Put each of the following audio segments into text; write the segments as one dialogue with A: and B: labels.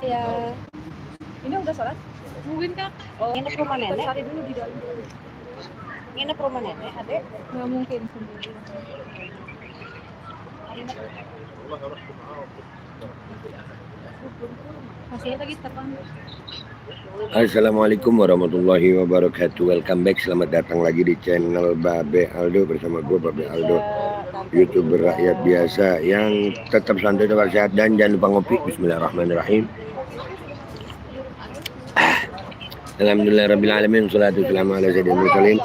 A: Ya. Ini udah sholat?
B: Nungguin kak.
A: Oh, nginep rumah nenek?
B: Cari dulu di dalam.
A: Nginep rumah nenek, adek?
B: Nggak mungkin sendiri. Masih lagi terbang.
C: Assalamualaikum warahmatullahi wabarakatuh. Welcome back, selamat datang lagi di channel Babe Aldo bersama gue Babe Aldo, YouTuber rakyat biasa yang tetap santai, tetap sehat, dan jangan lupa ngopi. Bismillahirrahmanirrahim. Alhamdulillah Rabbil Alamin. Salatu wassalamu ala sayyidina mursalin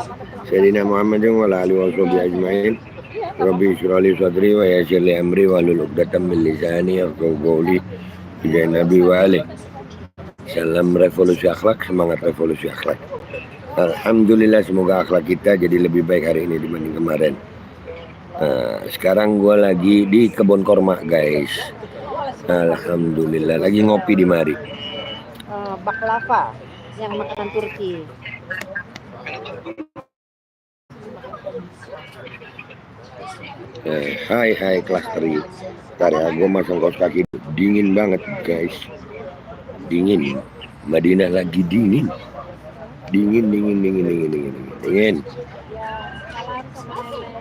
C: Sayyidina Muhammadin wa ala alihi wa sahbihi ajma'in. Rabbi syrali sadri wa yassir li amri wa hlul 'uqdatam min lisani yafqahu qawli. Bi Nabi wa alihi. Salam revolusi akhlak, semangat revolusi akhlak. Alhamdulillah, semoga akhlak kita jadi lebih baik hari ini dibanding kemarin. Sekarang gue lagi di kebun korma guys. Alhamdulillah, lagi ngopi di mari.
A: Baklava yang makanan Turki.
C: Hai kelas 3. Ntar ya, gue masang kaos kaki. Dingin banget guys. Dingin. Madinah lagi dingin. Dingin.
A: Salam sama nenek.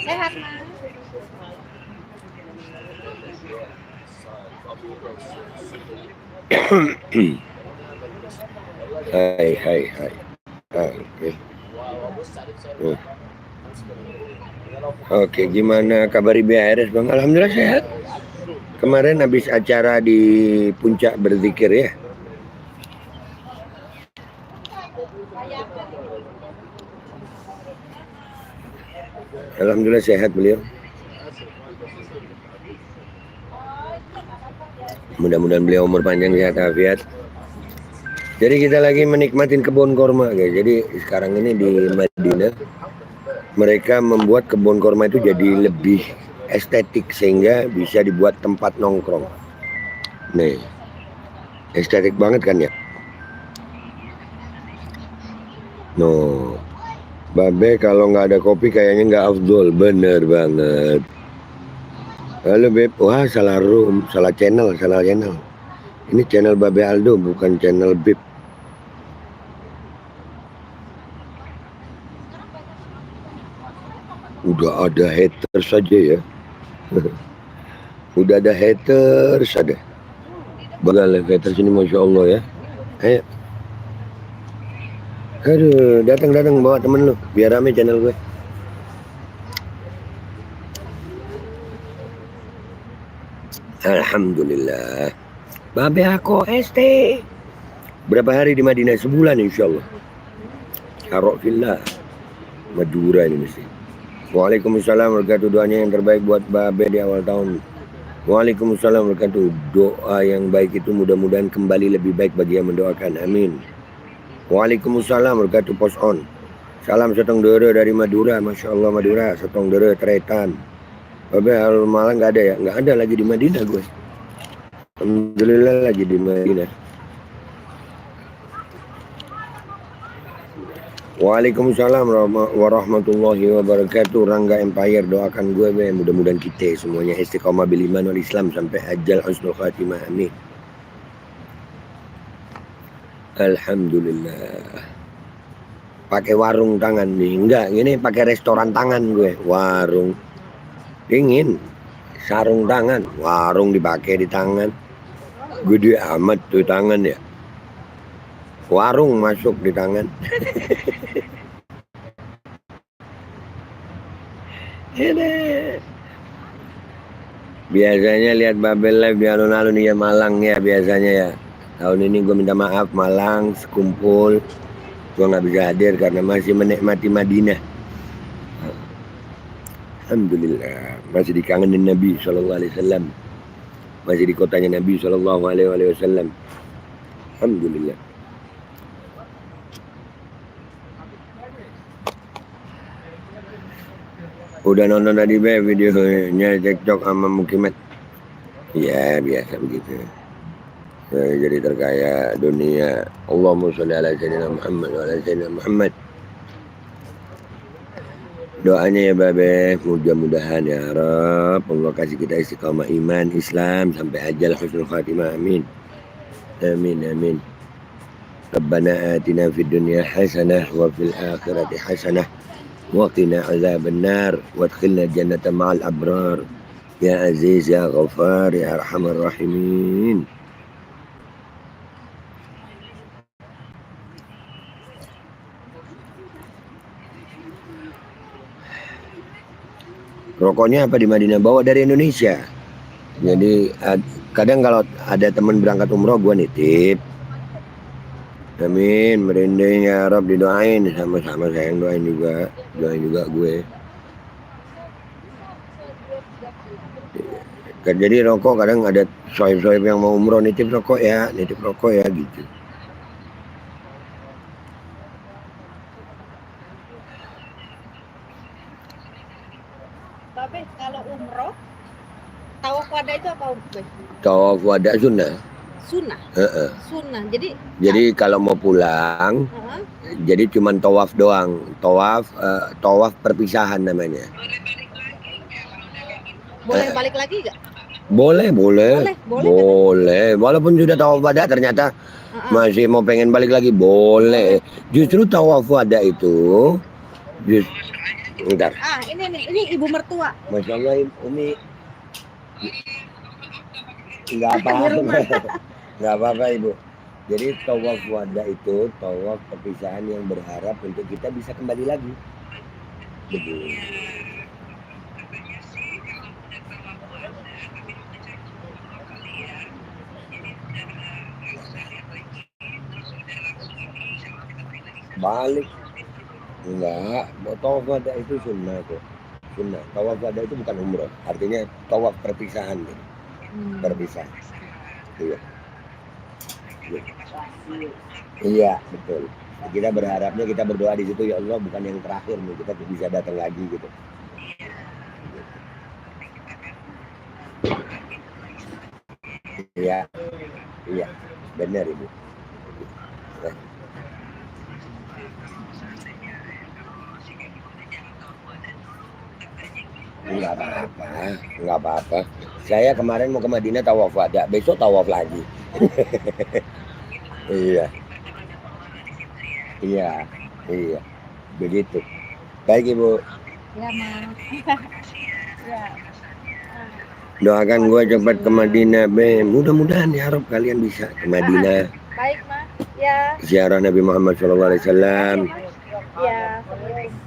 A: Sehat, Mas.
C: Hai. Oke, gimana kabar IBRS Bang? Alhamdulillah sehat. Kemarin habis acara di puncak berzikir ya. Alhamdulillah sehat beliau. Mudah-mudahan beliau umur panjang, sehat, afiat. Jadi kita lagi menikmatin kebun korma guys. Jadi sekarang ini di Madinah mereka membuat kebun korma itu jadi lebih estetik sehingga bisa dibuat tempat nongkrong. Nih, estetik banget kan ya. No, Babe kalau nggak ada kopi kayaknya nggak afdol. Bener banget. Halo Beb, wah salah room, salah channel. Ini channel Babe Aldo, bukan channel Beb. Udah ada haters saja ya. Udah ada haters ada. Bagal haters ini, masya Allah ya. Ayo. Aduh, datang bawa temen lu, biar rame channel gue. Alhamdulillah. Babe aku ST. Berapa hari di Madinah? Sebulan insya Allah. Harokillah. Madura ini mesti. Waalaikumsalam warahmatullahi wabarakatuh. Doanya yang terbaik buat Babe di awal tahun. Waalaikumsalam warahmatullahi wabarakatuh. Doa yang baik itu mudah-mudahan kembali lebih baik bagi yang mendoakan. Amin. Waalaikumsalam warahmatullahi wabarakatuh. Post on. Salam setong dere dari Madura. Masya Allah Madura. Setong dere Tretan. Babe al Malang nggak ada ya? Nggak ada lagi di Madinah gue. Alhamdulillah lagi di Madinah. Waalaikumsalam warahmatullahi wabarakatuh. Rangga Empire, doakan gue be, mudah-mudahan kita semuanya istiqomah bil iman wal Islam sampai ajal husnul khatimah. Amin. Alhamdulillah. Pakai warung tangan nih, enggak, ini pakai restoran tangan gue. Warung dingin, sarung tangan, warung dipakai di tangan. Gede amat tuh tangan ya. Warung masuk di tangan. Biasanya lihat Babel live di alun-alun ya Malang ya biasanya ya. Tahun ini gue minta maaf Malang sekumpul. Gue nggak bisa hadir karena masih menikmati Madinah. Alhamdulillah masih dikangenin Nabi SAW. Masih di kotanya Nabi SAW. Alhamdulillah. Udah nonton tadi be videonya cekcok sama Mukimet? Ya biasa begitu. Jadi terkaya dunia. Allahumma sholli ala sayyidina Muhammad wa ala sayyidina Muhammad. Doanya ya Babe, mudah-mudahan ya Rob, Allah kasih kita istiqomah iman, Islam sampai ajal husnul khatimah, amin. Amin amin. Rabbana atina fid dunya hasanah wa fil akhirati hasanah wa qina azaban nar wa adkhilna jannata ma'al abrar. Ya Aziz ya Ghaffar ya Arhamar Rahimin. Rokoknya apa di Madinah? Bawa dari Indonesia. Jadi kadang kalau ada teman berangkat umroh gua nitip. Amin, merinding ya Rob, didoain sama-sama, sayang doain juga gue. Jadi rokok kadang ada sohib-sohib yang mau umroh nitip rokok ya gitu.
A: Babe, kalau umroh, tawaf wada itu apa, Babe?
C: Tawaf wada sunnah.
A: Sunnah. Sunnah.
C: Jadi kalau mau pulang, jadi cuman tawaf doang. Tawaf perpisahan namanya.
A: Boleh balik lagi nggak?
C: Boleh. Walaupun sudah tawaf wada ternyata masih mau pengen balik lagi, boleh. Justru tawaf wada itu bentar.
A: Ini ibu mertua.
C: Masya Allah, Umi. Nggak apa-apa Ibu. Jadi tawaf wada itu tawaf perpisahan yang berharap untuk kita bisa kembali lagi. Begitu. Balik. Enggak, tawaf wada itu sunnah kok. Sunnah. Tawaf wada itu bukan umroh. Artinya tawaf perpisahan. Perpisahan. Iya, betul. Kita berharapnya, kita berdoa di situ, ya Allah bukan yang terakhir nih, kita bisa datang lagi gitu. Iya, benar Ibu. Enggak apa-apa. Saya kemarin mau ke Madinah tawaf wada, besok tawaf lagi. Iya. Begitu. Baik Ibu.
B: Ya, Ma. Ya.
C: Doakan gue cepat ke Madinah, Be. Mudah-mudahan ya Rob kalian bisa ke Madinah.
A: Baik, Ma. Ya.
C: Ziarah Nabi Muhammad SAW.
A: Ya.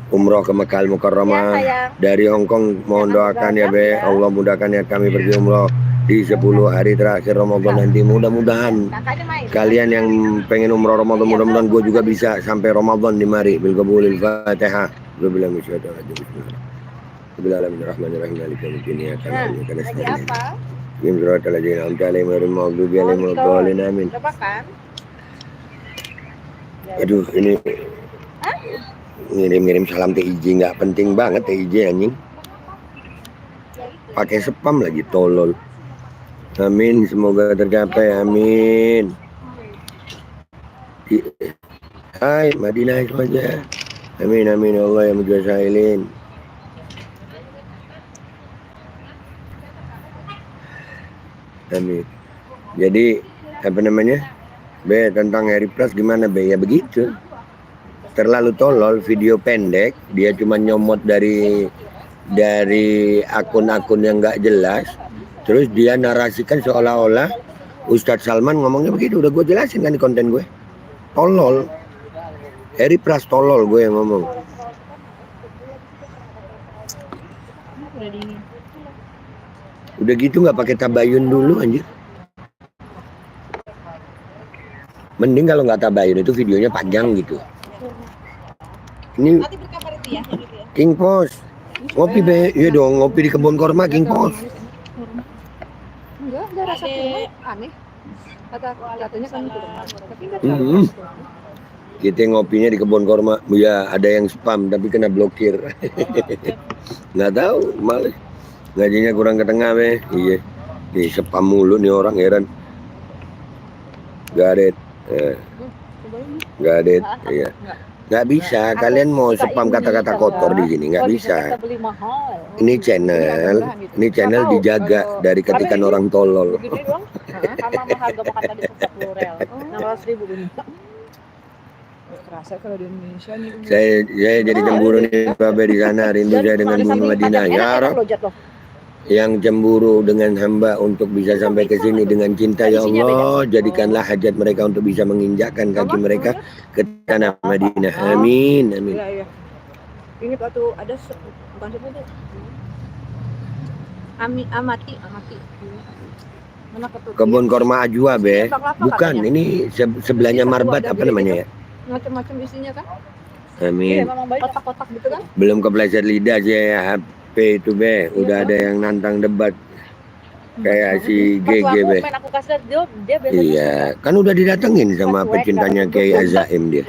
C: Umroh ke Mekah Mukarramah.
A: Ya,
C: Dari Hongkong mohon doakan ya Be. Allah mudahkan ya kami pergi umroh di 10 hari terakhir Ramadan nanti. Mudah-mudahan kalian yang pengen umroh Ramadan, mudah-mudahan gue juga bisa sampai Ramadan di mari. Bil qabulil Fatihah. Bismillah Bismillahirrahmanirrahim. Maliki yaumiddin. Ya kana nasta'in. Ya siratal ladzina an'amta 'alaihim ghairil maghdubi 'alaihim waladdallin. Amin. Aduh, ini ngirim salam TIJ nggak penting banget TIJ anjing. Pakai spam lagi tolol. Amin, semoga tercapai, amin. Hai Madinah saja. Amin Allah yang mujazailin. Amin. Jadi apa namanya? Be, tentang Harry Plus gimana Be? Ya begitu. Terlalu tolol, video pendek, dia cuma nyomot dari akun-akun yang nggak jelas, terus dia narasikan seolah-olah Ustadz Salman ngomongnya begitu. Udah gue jelasin kan di konten gue, tolol. Harry Plus tolol gue yang ngomong. Udah gitu nggak pakai tabayun dulu anjir. Mending kalau nggak tabayun itu videonya panjang gitu. Ini King Pos ngopi Be, iya dong ngopi di kebun korma King Pos.
B: Enggak rasa kurma aneh. Katanya kan itu tapi enggak
C: Kita ngopinya di kebun korma, ya ada yang spam tapi kena blokir. Nggak tahu, malah ngajinya kurang ke tengah Be. Iya, di spam mulu nih orang heran. Garet, garet, iya. Nggak bisa, kalian mau spam kata-kata kotor di sini, nggak bisa.
A: Kita beli mahal.
C: Ini channel dijaga dari ketikan orang tolol.
A: Begini doang, sama harga makan tadi 40 real. 600.000 ini.
B: Kerasa kalau di Indonesia nih.
C: Saya jadi cemburu nih Babe di sana, rindu saya dengan bumi Madinah. Ya Rob, yang cemburu dengan hamba untuk bisa sampai ke sini dengan cinta ya Allah, jadikanlah hajat mereka untuk bisa menginjakkan kaki mereka ke tanah Madinah. Amin, amin.
B: Iya. Ini waktu ada bukan siapa itu? Amati. Mana ketua?
C: Kebun korma Ajwa Be. Bukan, ini sebelahnya Marbat apa namanya ya?
B: Macam-macam isinya kan?
C: Amin.
B: Kotak-kotak gitu kan?
C: Belum kepleset lidah saya HP itu Be, udah ada yang nantang debat kayak si GG Be.
A: Aku kasih dia biasanya.
C: Iya, kan udah didatengin sama pecintanya Kiai Azaim dia.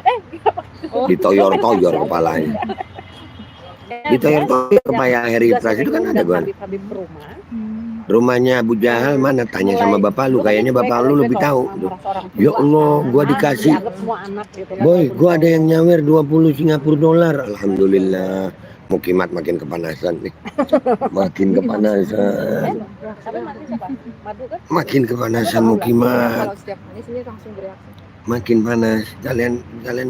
C: Ditoyor-toyor kepalanya. Ditoyor-toyor kepala Heri Pras itu kan ada gua. Rumahnya Abu Jahal mana? Tanya sama bapak lu, kayaknya bapak lu lebih tahu. Ya Allah, gua dikasih. Boy, gua ada yang nyawer 20 Singapura dolar. Alhamdulillah. Mukimat makin kepanasan nih. Makin kepanasan. Makin kepanasan Mukimat. Makin panas. Kalian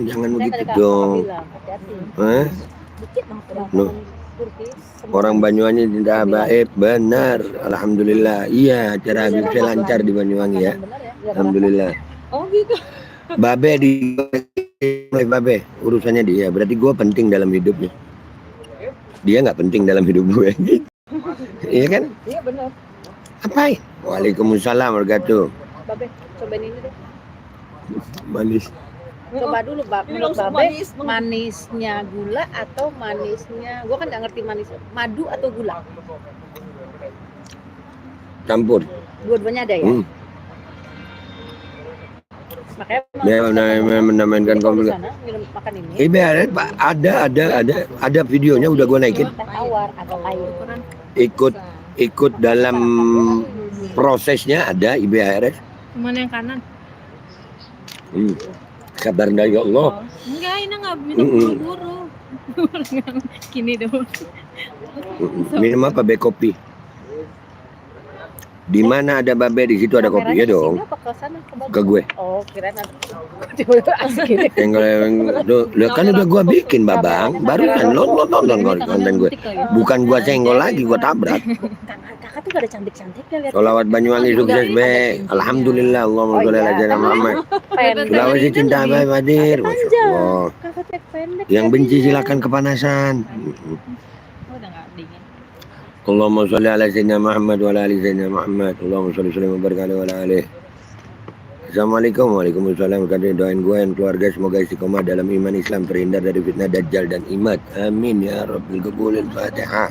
C: jangan begitu dong. Hah? Loh. Orang Banyuwangi tidak baik, benar. Alhamdulillah. Iya, acara Habib saya lancar di Banyuwangi ya. Alhamdulillah.
B: Oh gitu.
C: Babe Babe, urusannya dia. Berarti gue penting dalam hidupnya. Dia nggak penting dalam hidup gue. Iya kan?
B: Iya benar.
C: Apain? Waalaikumsalam warahmatullahi.
A: Babe, cobain ini deh.
C: Manis.
A: Coba dulu menurut Babe, manisnya gula atau manisnya, gua kan nggak ngerti manis, madu atau gula?
C: Campur.
A: Dua-duanya ada ya? Makanya
C: Dia menamakan komunitas.
A: minum makan ini.
C: Ibe ada videonya udah gue naikin.
A: Teh tawar atau air.
C: Ikut dalam prosesnya ada IBHRS.
D: Cuman yang kanan.
C: Sabar dah ya Allah.
D: Enggak, ini enggak minum buru-buru. Gini dong.
C: Minum apa? Be kopi. Di mana ada Babe di situ ada kopinya dong. Ke gue.
A: Oh, kirain
C: kan udah gua bikin Babang, baru kan lo nonton konten gue. Bukan gua senggol lagi, gua tabrak.
A: Kakak tuh gak ada cantik-cantiknya lihat.
C: Sholawat Banyuwangi sukses Be. Alhamdulillah, Allahumma sholli ala sayyidina Muhammad. Sulawesi cinta Bae Hadir. Masya Allah. Yang benci silakan kepanasan.
D: Udah enggak dingin.
C: Allahumma sholli ala sayyidina Muhammad wa ala ali sayyidina Muhammad. Allahumma sholli wa barik alaihi wa ala alihi. Assalamualaikum. Waalaikumsalam. Kadang doain gue dan keluarga semoga istiqomah dalam iman Islam, terhindar dari fitnah dajjal dan imat. Amin ya rabbil qabulil Fatihah.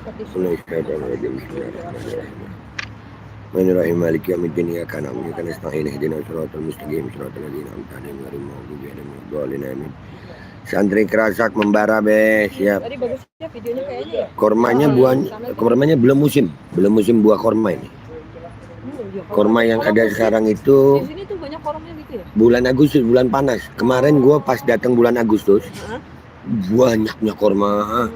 C: Bismillahirrahmanirrahim. Bismillahirrahmanirrahim. Maliki yaumiddin. Iyyaka na'budu wa iyyaka nasta'in. Ihdinas siratal mustaqim. Siratal ladzina an'amta alaihim ghairil maghdubi alaihim waladdallin. Amin. Santri kerasak membara Be, siap.
B: Tadi bagusnya videonya kayaknya ya.
C: Kormanya belum musim buah korma ini. Korma yang ada sekarang itu
B: Di sini tuh banyak kormanya gitu ya.
C: bulan Agustus, bulan panas. Kemarin gua pas datang bulan Agustus, banyaknya korma.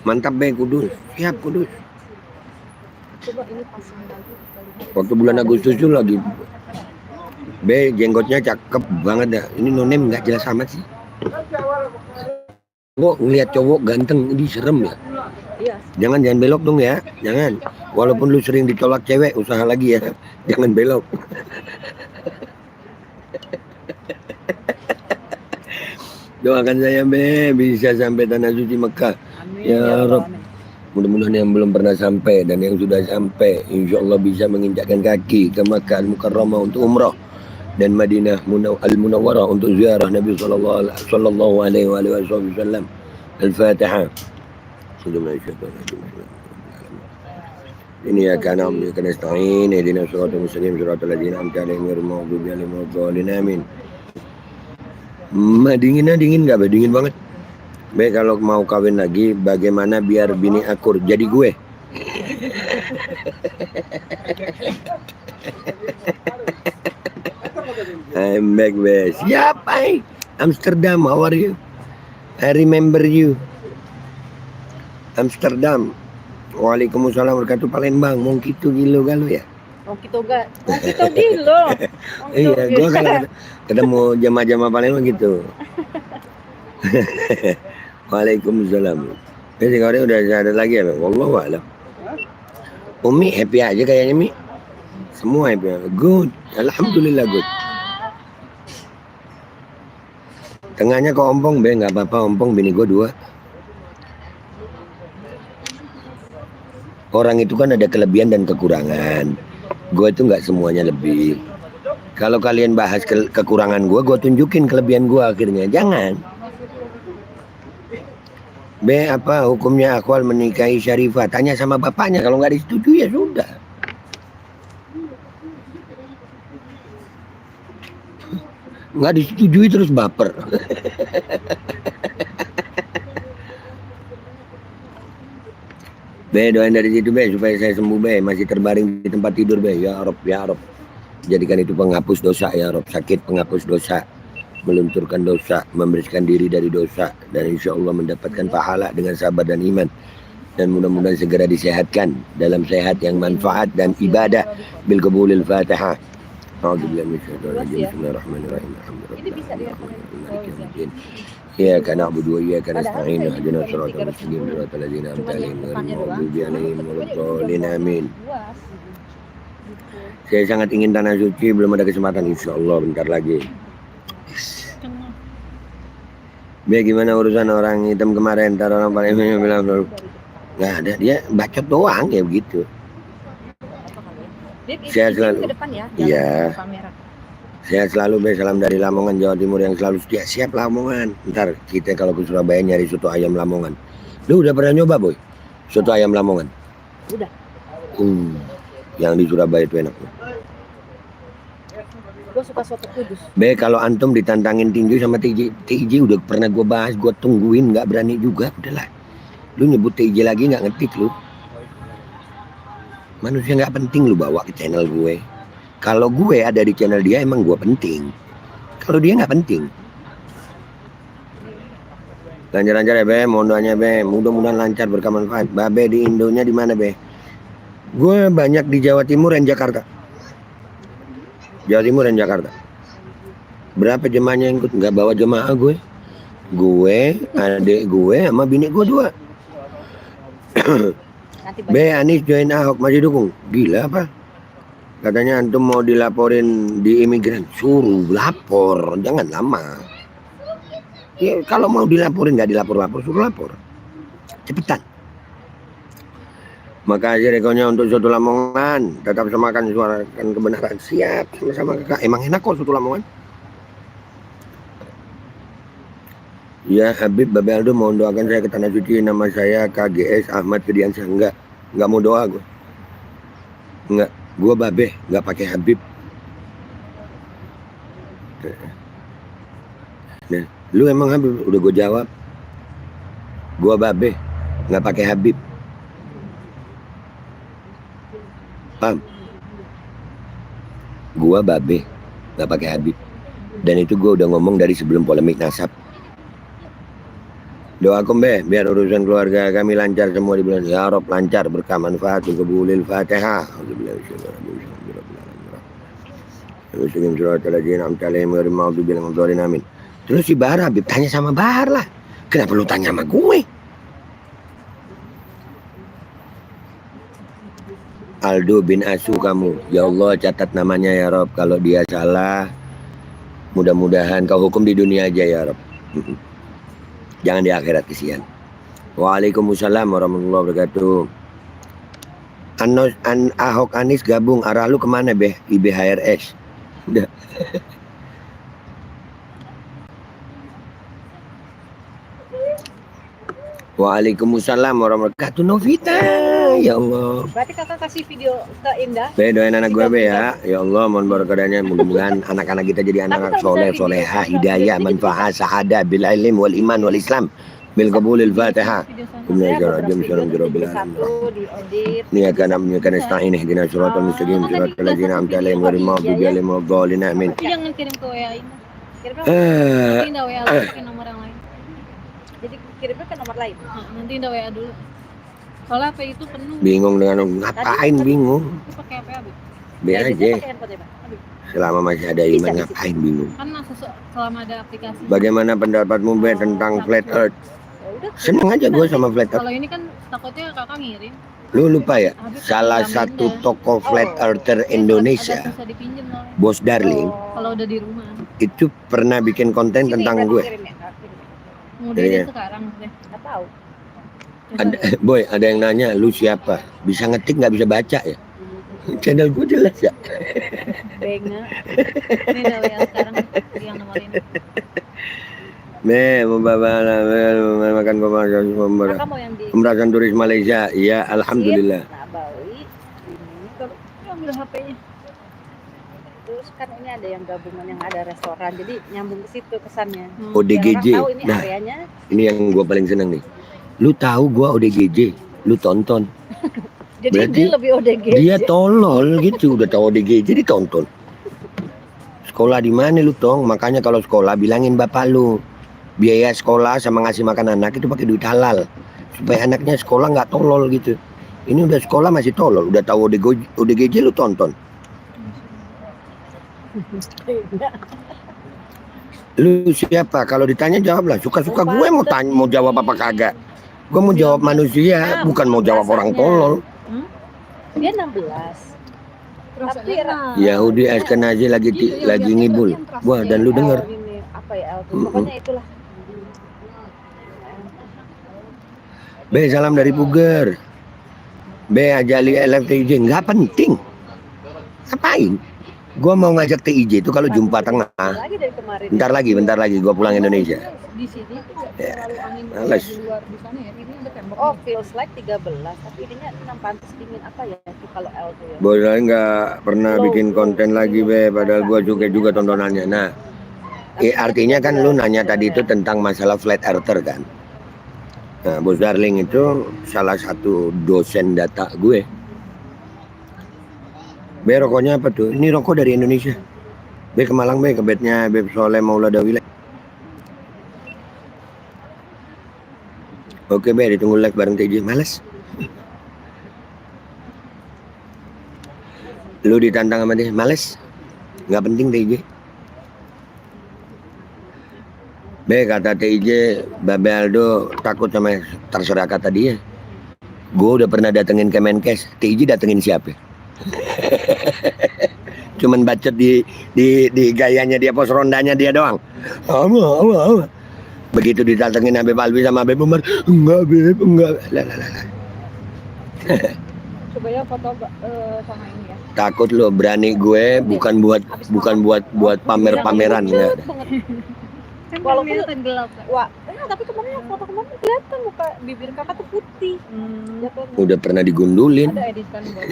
C: Mantap Be, Kudus. Siap Kudus.
B: Coba ini pasang lagi.
C: Waktu bulan Agustus itu lagi Be, jenggotnya cakep banget dah. Ini nonem nggak jelas amat sih. Kok ngeliat cowok ganteng ini serem ya.
B: Iya.
C: Jangan belok dong ya. Jangan. Walaupun lu sering ditolak cewek, usaha lagi ya. Jangan belok. Doakan saya Be bisa sampai tanah suci Mekah. Ya Rob. Mudah-mudahan yang belum pernah sampai dan yang sudah sampai insya Allah bisa menginjakkan kaki ke Makkah Al-Mukarramah untuk umrah dan Madinah Al-Munawwarah untuk ziarah Nabi sallallahu alaihi wasallam. Al-Fatihah. Ini ya kana amri kana nasta'in ihdinas siratal mustaqim siratal ladzina an'amta alaihim ghairil maghdubi alaihim waladdallin. Amin. Dingin enggak Be? Dingin banget. Be, kalau mau kawin lagi bagaimana biar bini akur jadi gue? I'm back, be. Siapa? Amsterdam, how are you? I remember you. Amsterdam. Waalaikumsalam warahmatullahi wabarakatuh. Palembang, mau gitu gilo galu ya?
A: Mau kita gilo.
C: Iya, gua kan ketemu jamaah-jamaah Palembang gitu. Waalaikumsalam. Jadi sekarang udah ada lagi ya, wallahu a'lam. Umi happy aja kayaknya, Mi. Semua happy. Good. Alhamdulillah good. Tengahnya kok ompong, be, nggak apa-apa, ompong bini gue 2. Orang itu kan ada kelebihan dan kekurangan. Gue itu nggak semuanya lebih. Kalau kalian bahas kekurangan gue tunjukin kelebihan gue akhirnya. Jangan. B, apa hukumnya Akhwal menikahi Syarifah? Tanya sama bapaknya. Kalau nggak disetujui ya sudah. Nggak disetujui terus baper. Be, doain dari situ, be, supaya saya sembuh, be. Masih terbaring di tempat tidur, be. Ya Rob, ya Rob. Jadikan itu penghapus dosa, ya Rob. Sakit penghapus dosa, melunturkan dosa, membersihkan diri dari dosa, dan insya Allah mendapatkan pahala dengan sabar dan iman. Dan mudah-mudahan segera disehatkan dalam sehat yang manfaat dan ibadah. Bil qabulil Fatihah. A'udzubillahi minasyaitonir rajim. Bismillahirrahmanirrahim. Alhamdulillah. Iyyaka na'budu wa iyyaka nasta'in. Ihdinas siratal mustaqim. Siratal ladzina an'amta 'alaihim ghairil maghdubi 'alaihim waladdallin. Amin. Saya sangat ingin tanah suci, belum ada kesempatan, insyaallah bentar lagi. Gimana urusan orang hitam kemarin? Ntar orang paling bilang nggak ada, dia bacot doang ya begitu. Saya selalu, iya. Saya selalu salam dari Lamongan, Jawa Timur yang selalu setia. Siap Lamongan. Ntar kita kalau ke Surabaya nyari soto ayam Lamongan. Lu udah pernah nyoba, Boy? Soto ayam Lamongan?
A: Udah.
C: Yang di Surabaya itu enak.
A: Gue suka soto Kudus.
C: Be, kalau antum ditantangin tinju sama TJ udah pernah gue bahas, gue tungguin, nggak berani juga. Udahlah. Lu nyebut TJ lagi nggak ngetik lu. Manusia nggak penting lu bawa ke channel gue. Kalau gue ada di channel dia emang gue penting. Kalau dia nggak penting. Lancar-lancar ya, Be. Mohon doanya, Be. Mudah-mudahan lancar berkah manfaat. Babe di Indonya di mana, Be? Gue banyak di Jawa Timur dan Jakarta. Jawa Timur dan Jakarta. Berapa jemaahnya yang ikut? Nggak bawa jemaah gue. Gue, adik gue, sama bini gue 2. Be, Anies join Ahok, masih dukung? Gila apa? Katanya antum mau dilaporin di imigran. Suruh lapor, jangan lama. Ya, kalau mau dilaporin nggak dilapor-lapor, suruh lapor. Cepetan. Makasih rekonya untuk soto Lamongan. Tetap semakan suarakan kebenaran. Siap, sama-sama kakak. Emang enak kok soto Lamongan. Ya Habib Babe Aldo, mohon doakan saya ke tanah suci. Nama saya KGS Ahmad Fidiansyah. Enggak mau doa gue. Enggak, gue Babe, enggak pakai Habib. Nah, lu emang Habib? Udah gue jawab. Gue Babe, enggak pakai Habib. Paham? Gue Babe, enggak pakai Habib. Dan itu gue udah ngomong dari sebelum polemik nasab. Doakum, Be, biar urusan keluarga kami lancar semua di bulan ya Rob, lancar berkah manfaat qabulil Fatihah. Amin. Terus si Bahar, Habib tanya sama Bahar lah. Kenapa lu tanya sama gue? Aldo bin Asu kamu. Ya Allah, catat namanya ya Rob. Kalau dia salah, mudah-mudahan kau hukum di dunia aja ya Rob. Jangan di akhirat, kesian. Waalaikumsalam warahmatullahi wabarakatuh. Ahok Anies gabung, arah lu kemana, Be? IBHRS. Udah. Waalaikumsalam warahmatullahi wabarakatuh. Novita, ya Allah.
A: Berarti kakak kasih video ke Indah.
C: Be, doain anak gue, Be, ya. Ya Allah, mohon berkadanya. Mudah-mudahan anak-anak kita jadi anak-anak soleh, soleha, hidayah, manfaat, sahadah, bil ilm wal iman wal islam. bil qabulil Fatihah.
D: Video sana.
C: Inna
A: Saya
C: jara
A: beberapa
C: jam
A: video
C: salam
A: tuh
C: jarabil
A: bikin
C: alamin.
A: satu di audit.
C: Ini akan namanya kan nasta'in ihdina siratal mustaqim siratal ladzina an'amta alaihim ghairil maghdubi alaihim waladdallin amin.
D: Tapi jangan kirim ke WA ini.
A: Kirimnya,
D: Nanti indah WA lu pakai nomor yang lain.
A: jadi kirimnya ke nomor lain.
D: Nah, nanti indah WA dulu. Soalnya HP itu penuh.
C: Bingung dengan ngapain bingung?
D: Itu pakai HP Abi.
C: Be
A: Ya,
C: aja.
A: biasanya pakai handphone ya, Pak?
C: Selama masih ada
A: Bisa,
C: iman
A: bisa.
C: ngapain bingung?
D: Kan selama ada aplikasi.
C: Bagaimana pendapatmu Be tentang flat earth?
A: Ya udah.
C: Seneng aja gue sama flat earth.
D: Kalau ini kan takutnya kakak ngirim.
C: Lu lupa ya?
D: Habis
C: Salah
D: pinjam
C: satu
D: Bunda.
C: toko flat earther
D: Dia
C: Indonesia,
D: agak susah dipinjem soalnya.
C: Bos Darling,
D: Kalau udah di rumah.
C: itu pernah bikin konten
A: Sini,
C: tentang
A: kan
C: gue.
A: kirim ya, Kak, kirim ya.
D: Mau dia
C: Iya.
D: sekarang deh.
A: Nggak tahu.
C: Ada, boy, ada yang nanya, lu siapa? Bisa ngetik nggak bisa baca ya? Channel gue jelas ya.
A: Benga.
D: Ini udah WA sekarang yang nomor ini.
C: Makan
A: Kakak mau yang di
C: pemerasan turis Malaysia. Iya, alhamdulillah.
A: Nah, Bali. Ini.
D: Ambil HP-nya.
A: Terus kan ini ada yang gabungan yang ada restoran, jadi nyambung ke situ kesannya.
C: ODGJ.
A: Biar orang tahu ini
C: Nah,
A: areanya.
C: ini yang gue paling seneng nih. Lu tahu gue ODGJ, lu tonton.
A: Jadi
C: Berarti
A: dia lebih ODGJ.
C: Dia tolol gitu, udah tahu ODGJ ditonton. Sekolah di mana lu tong? Makanya kalau sekolah bilangin bapak lu biaya sekolah sama ngasih makan anak itu pakai duit halal supaya anaknya sekolah nggak tolol gitu. Ini udah sekolah masih tolol, udah tahu ODGJ lu tonton. Lu siapa? Kalau ditanya jawablah. Suka-suka gue mau tanya, mau jawab apa kagak. Gue mau jawab manusia, bukan mau jawab orang tolol.
A: Dia 16. Tapi
C: Yahudi Ashkenazi lagi ngibul. Wah, dan lu denger.
A: Ini apa ya L tuh? Pokoknya itulah.
C: Be, salam dari Puger. Be, ajali LFTIJ nggak penting. Ngapain? Gua mau ngajak TIJ itu kalau jumpa tengah.
A: Lagi dari kemarin.
C: Bentar lagi gua pulang Indonesia.
B: Di sini tidak
C: Ya,
B: terlalu angin
C: males.
B: di luar di sana ya. Ini ada tembok.
A: Oh, feels like 13, tapi ininya 6 pantas dingin apa ya itu kalau L tuh ya.
C: Bos saya nggak pernah bikin konten lagi be, padahal gua suka juga tontonannya. Nah, artinya kan lu nanya tadi itu tentang masalah flat earther kan. Nah, Bos Darling itu salah satu dosen data gue. Be, rokoknya apa tuh? Ini rokok dari Indonesia. Be, ke Malang be, ke bednya Beb Soleh Maulada Wilayah. Oke be, ditunggu live bareng TJ. Males. Lu ditantang sama dia, males. Nggak penting TJ. Be, kata TJ, Babe Aldo takut sama terserah kata dia. Gue udah pernah datengin Kemenkes, TJ datengin siapa? Cuman bacot di gayanya dia, pos rondanya dia doang. Begitu didatengin Habib Alwi sama Habib Umar, enggak Beb, enggak. Lah.
B: Coba ya foto sama ini ya.
C: Takut lo, berani gue bukan buat pamer-pameran ya.
A: Walaupun-
D: kelihatan gelap Kak.
A: Wah, tapi kemarin foto kemarin kelihatan muka bibir kakak tuh putih. Jatuhnya.
C: Udah pernah digundulin.
B: Ada editan buat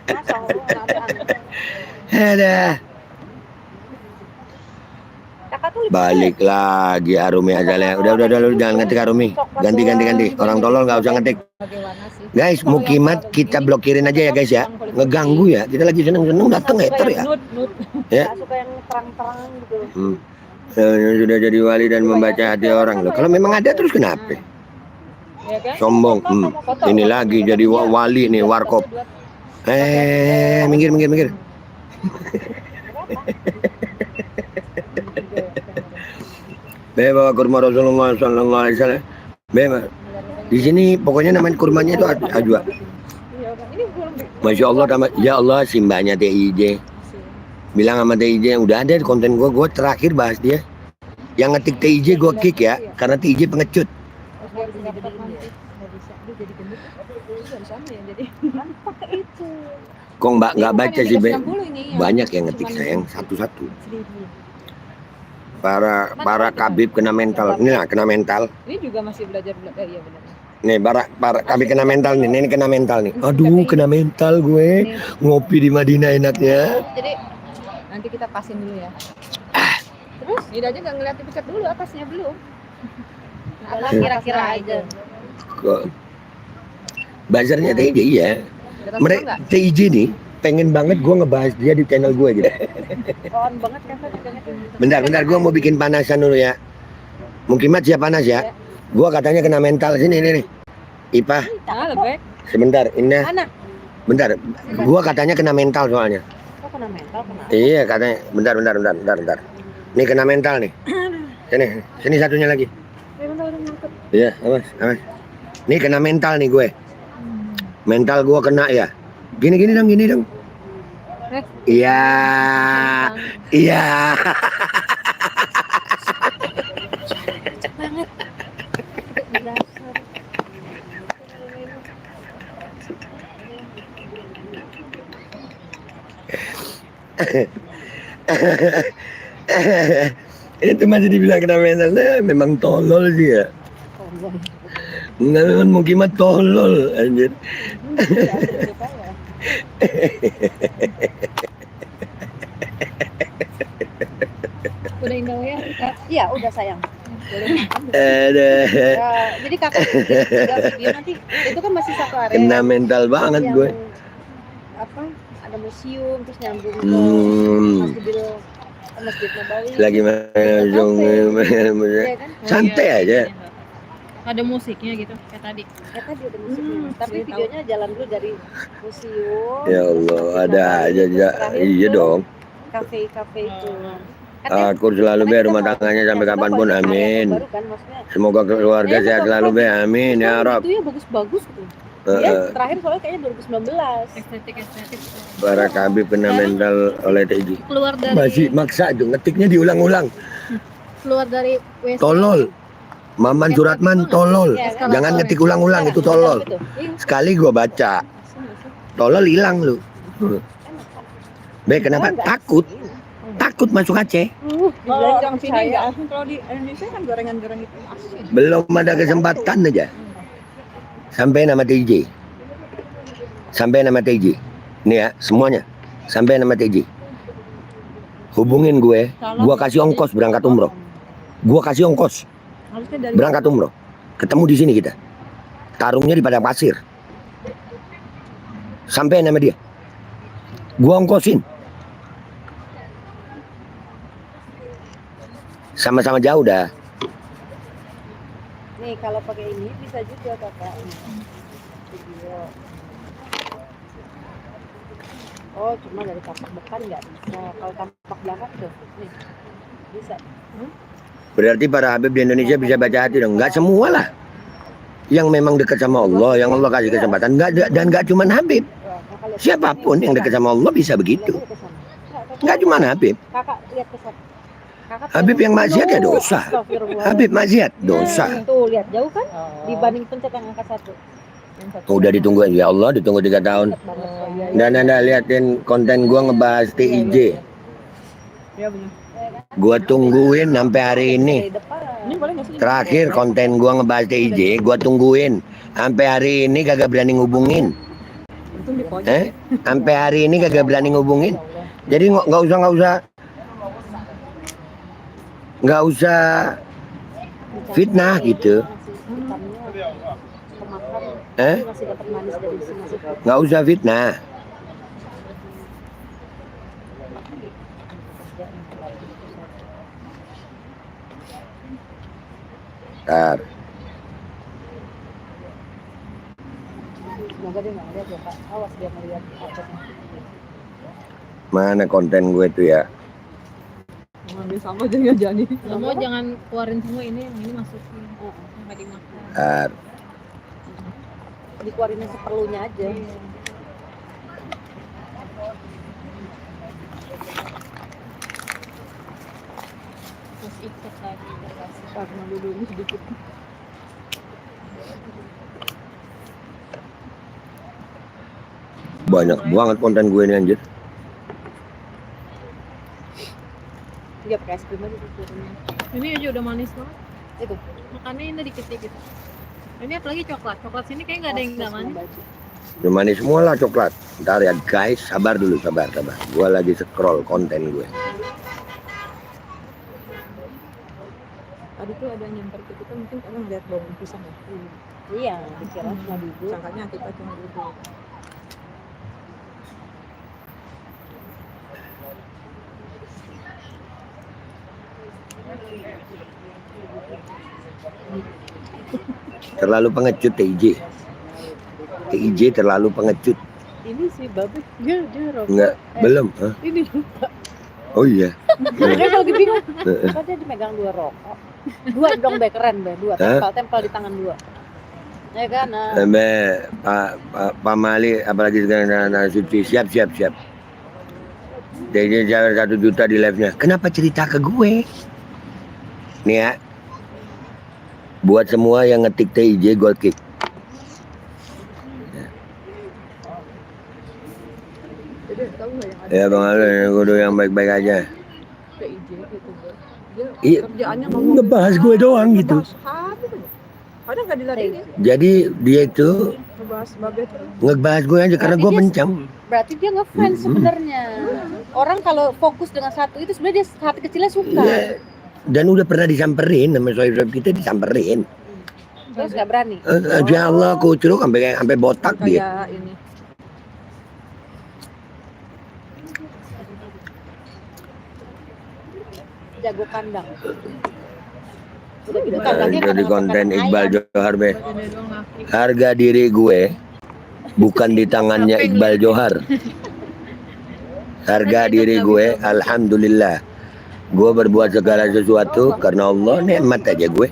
A: Masa Allah, nggak ada aneh.
C: Ada.
A: Kakak tuh lebih
C: Balik lagi Arumi Azalea. Udah lu jangan ngetik Arumi. Ganti. Orang tolol nggak usah ngetik.
B: sebagai warna sih.
C: Guys, Mukimat kita blokirin aja ya guys ya. Ngeganggu ya. Kita lagi seneng-seneng dateng hater ya.
B: Nut.
C: Ya.
A: nggak suka yang terang-terang gitu.
C: Sudah jadi wali dan membaca hati orang loh. Kalau memang ada terus kenapa?
B: Ya kan?
C: Sombong. Ini lagi jadi wali nih warkop. Minggir. Be, bawa kurma Rasulullah Sallallahu Alaihi Wasallam. Be, di sini pokoknya namanya kurmanya itu ajwa.
B: Iya, Bang. Ini belum
C: Masya Allah, ya Allah, simbahnya TIJ. Bilang sama TIJ, udah ada di konten gue terakhir bahas dia. Yang ngetik TIJ gue kick ya, karena TIJ pengecut.
B: harus dapat nanti. Nggak bisa. Dia jadi gendut. Terus dari sana ya jadi.
A: Pakai itu.
C: Kok nggak baca sih Be?
B: 360 ini ya.
C: Banyak yang ngetik
B: Cuman
C: sayang satu-satu.
B: 1000.
C: Para kabib kena mental. Ini lah kena mental.
B: Ini juga masih belajar iya benar.
C: Nih para kabib kena mental nih. Ini kena mental nih. Aduh kena mental gue. Ngopi di Madinah enaknya.
B: Jadi nanti kita pasin dulu ya. Terus ini aja nggak ngeliat dipecat dulu atasnya belum.
A: Kalau kira-kira aja.
C: Kok bazarnya TIJ ya. Mereka TIJ nih pengen banget gue ngebahas dia di channel gue gitu.
A: On banget kan tadi.
C: Bentar, gue mau bikin panasan dulu ya. Mungkin mat siap panas ya. Gue katanya kena mental sini nih. Ipah,
B: Lebih.
C: sebentar, ini.
A: Mana?
C: Bentar, gue katanya kena mental soalnya.
A: Kok kena mental kenapa?
C: Iya katanya. Bentar. Nih kena mental nih. Sini satunya lagi. Iya, awas. Nih kena mental nih gue. Mental gue kena ya. Gini dong. Iya.
A: Banget.
C: Itu masih dibilang kena mental. Memang tolol sih ya. Enggak, memang Mukimat tolol anjir.
D: Udah indah ya.
A: Iya, udah sayang.
C: Ada
A: Jadi kakak tinggal video nanti itu kan masih satu area.
C: kena mental banget
A: yang,
C: gue.
A: Apa? Ada museum terus nyambung ke Masjid Nabawi.
C: Lagi langsung
A: Iya kan?
C: santai aja.
D: Ada musiknya gitu kayak tadi.
A: Ya tadi ada musiknya. Tapi videonya jalan dulu dari museum.
C: Ya Allah, ada aja ya. Iya dong.
A: Kafe-kafe itu.
C: Aku selalu be rumah tangganya sampai kapanpun, amin.
A: Baru kan maksudnya.
C: Semoga keluarga sehat selalu be, amin ya Rob.
A: Itu ya bagus-bagus tuh. Dia terakhir soalnya kayaknya 2019.
D: Estetik.
C: Para Habib kena mental oleh TJ.
D: Keluar dari
C: Masih maksa tuh, ngetiknya diulang-ulang.
D: keluar dari WC.
C: Tolol. Maman Suratman tolol. Jangan ngetik ulang-ulang, itu tolol. Sekali gua baca. Tolol hilang lu. Be kenapa? Takut masuk Aceh.
B: Kalau yang sini enggak. Kalau di Indonesia kan gorengan-gorengan itu asin.
C: Belum ada kesempatan aja. Sampai nama TJ. Nih ya, semuanya. Sampai nama TJ. Hubungin gue, gua kasih ongkos berangkat umroh.
B: Harusnya dari
C: Berangkat umroh. Ketemu di sini kita. Tarungnya di padang pasir. Sampai nama dia. Gua ongkosin. Sama-sama jauh dah.
A: Nih kalau pakai ini bisa juga kakak. Video. Oh cuma dari tampak depan nggak bisa. Kalau tampak belakang tuh, nih bisa.
C: Berarti para Habib di Indonesia bisa baca hati dong. Nggak semua lah. Yang memang dekat sama Allah, yang Allah kasih kesempatan. Dan nggak cuma Habib. Siapapun yang dekat sama Allah bisa begitu. Nggak cuma Habib.
A: Kakak lihat ke sana.
C: Habib yang maksiat ya dosa. Habib maksiat dosa.
A: Tuh lihat jauh kan dibanding pencet yang angka 1.
C: Udah ditunggu ya Allah, ditunggu 3 tahun. Dan Anda liatin konten gua ngebahas TIJ.
B: ya benar.
C: Gua tungguin sampai hari ini.
B: Ini boleh enggak sih?
C: Terakhir konten gua ngebahas TIJ, gua tungguin sampai hari ini kagak berani ngubungin.
B: Untung di pojok.
C: Sampai hari ini kagak berani ngubungin. Jadi nggak usah fitnah gitu.
A: Masih dapat manis dari sini.
C: Nggak usah fitnah. Bentar.
A: Semoga dia nggak lihat ya Pak. Awas dia melihat apa.
C: Mana konten gue tuh ya?
B: Ngambil sama aja nggak jadi.
D: Nggak mau jangan keluarin semua ini, yang ini masukin. Nggak dimakan.
C: Bentar.
A: Dikeluarinnya seperlunya aja.
D: Terus ikat lagi.
B: Karena dulu ini sedikit.
C: Banyak banget konten gue ini anjir.
A: Dia pakai es krim aja dikeluarinnya.
D: Ini aja udah manis banget.
A: Itu.
D: Makannya ini dikit-dikit. Ini apalagi coklat. Coklat sini kayak nggak ada yang nggak manis.
C: Udah manis semua lah coklat. Ntar ya guys, sabar dulu, sabar. Gue lagi scroll konten gue.
B: tadi tuh ada nyamper ke kita mungkin karena ngeliat bau pisang ya.
A: Iya, dikira cuma duduk.
B: Sangkanya kita cuma duduk.
C: Terlalu pengecut TIJ. TIJ terlalu pengecut.
A: Ini sih babe, dia rokok.
C: Enggak, belum. Hah?
A: Ini lupa.
C: Oh iya.
A: Makanya kalau bingung, kok dia dimegang 2 rokok. 2 dong, Be, keren, Be. 2 tempel di tangan 2. Ya kan? Nah.
C: Pak Mali apalagi sekarang anak suci siap. Jadi jalan 1 juta di live-nya. Kenapa cerita ke gue? Nih ya. Buat semua yang ngetik TIJ Gold Kick.
B: Jadi tahu nggak yang ada
C: Ya Bang Alun, kudu yang baik-baik aja.
B: PIJ gitu Bro. Dia
C: Iya,
B: kerjaannya ngomong
C: ngebahas gue doang gitu.
B: Ngebahas habis aja. Ada nggak diladenin?
C: Jadi dia itu
B: Ngebahas babe terus.
C: ngebahas gue aja karena gue bencang.
A: Berarti dia ngefans sebenarnya. Orang kalau fokus dengan satu itu sebenarnya dia hati kecilnya suka.
C: Iya. Dan udah pernah disamperin sama sohib kita disamperin.
A: Terus nggak berani.
C: Ya Allah, kucuruk sampai botak dia.
B: Kayak ini.
A: Jago kandang. Udah gitu kandangnya
C: Jadi konten Iqbal Johar be.
D: Badannya doang laki.
C: Harga diri gue bukan di tangannya Iqbal Johar. Harga diri gue, alhamdulillah. Gue berbuat segala sesuatu karena Allah, nikmat aja gue.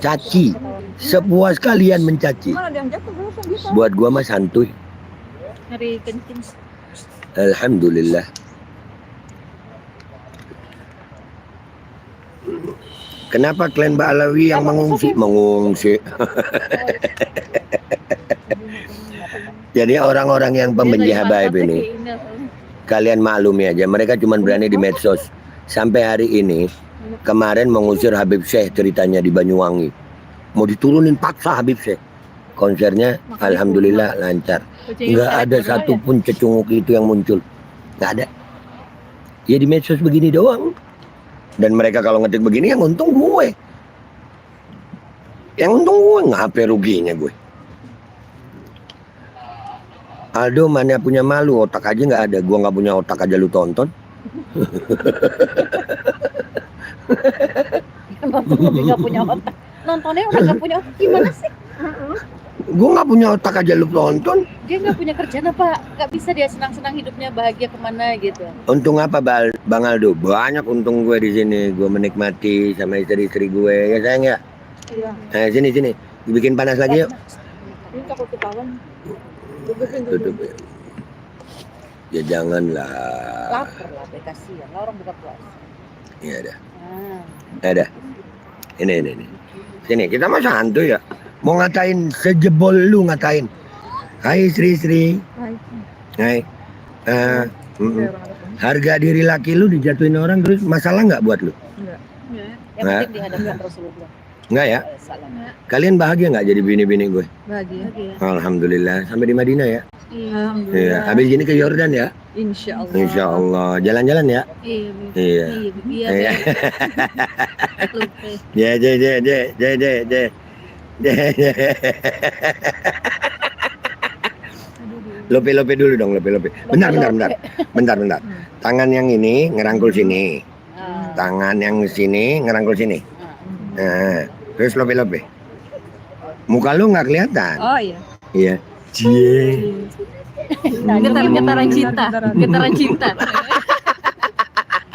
C: Caci, sepuas kalian mencaci.
B: Mana ada yang jatuh belum bisa.
C: Buat gue mah santuy.
D: Hari kencing.
C: Alhamdulillah. Kenapa klan Ba'alawi yang mengungsi? Jadi orang-orang yang pembenci habaib ini, kalian maklumi aja, mereka cuma berani di medsos. Sampai hari ini, kemarin mengusir Habib Syekh ceritanya di Banyuwangi. Mau diturunin paksa Habib Syekh. Konsernya alhamdulillah lancar. Nggak ada satupun cecunguk itu yang muncul. Nggak ada. Ya di medsos begini doang. Dan mereka kalau ngetik begini yang untung gue. Yang untung gue, ngapain ruginya gue. Aldo mana punya malu, otak aja nggak ada. Gue nggak punya otak aja lu tonton.
A: Nggak punya otak. Nontonnya udah nggak punya otak, gimana sih?
C: Gue nggak punya otak aja lu tonton.
A: Dia nggak punya kerjaan apa? Nggak bisa dia senang-senang hidupnya bahagia kemana gitu.
C: Untung apa Bang Aldo? Banyak untung gue di sini. Gue menikmati sama istri-istri gue. Ya sayang ya.
B: Iya.
C: Nah, sini. Dibikin panas lagi yuk.
B: Ini takut ketahuan.
C: Tutup. Ya janganlah.
A: Lapar lah, kasihan. Lah orang buka puasa.
C: Iya ada.
A: Nah.
C: Ada. Ini. Sini, kita mah santuy ya. Mau ngatain sejebol lu ngatain. Hai Sri.
B: Hai.
C: Hai. Harga diri laki lu dijatuhin orang terus masalah nggak buat lu?
B: Enggak.
A: Yang
C: Nah.
A: penting dihadapkan Rasulullah.
C: Nggak ya?
A: Salam.
C: Kalian bahagia nggak jadi bini-bini gue?
B: Bahagia.
C: Alhamdulillah. Sampai di Madinah ya? Iya.
B: Alhamdulillah.
C: Habis ini ke Yordan ya?
B: Insya Allah.
C: Insya Allah. Jalan-jalan ya?
D: Iya.
C: Iya.
D: Iya.
C: Ya, Lope dulu dong, lope. Bentar. Tangan yang ini ngerangkul sini. Tangan yang sini ngerangkul sini. Nah, terus lope. Muka lu nggak kelihatan.
B: Oh iya.
C: Iya. Cie.
D: Getaran cinta.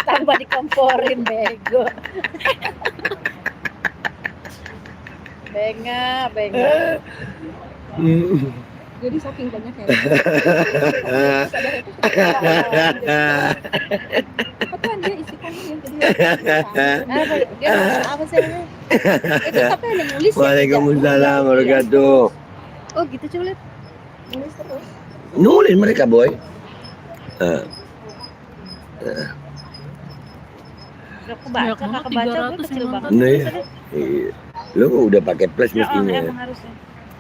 A: Tanpa dikomporin bego. Benga.
B: Jadi saking banyaknya. Apa dia isi komen yang tadi?
A: Apa sih? Itu tapi ada nulis.
C: Waalaikumsalam warahmatullahi.
A: Oh gitu coba lihat.
B: Nulis terus.
C: Nulis mereka boy.
A: Udah kebaca gue kecil banget.
C: Nah, iya. Lu udah pakai plus mestinya.
A: Emang harusnya.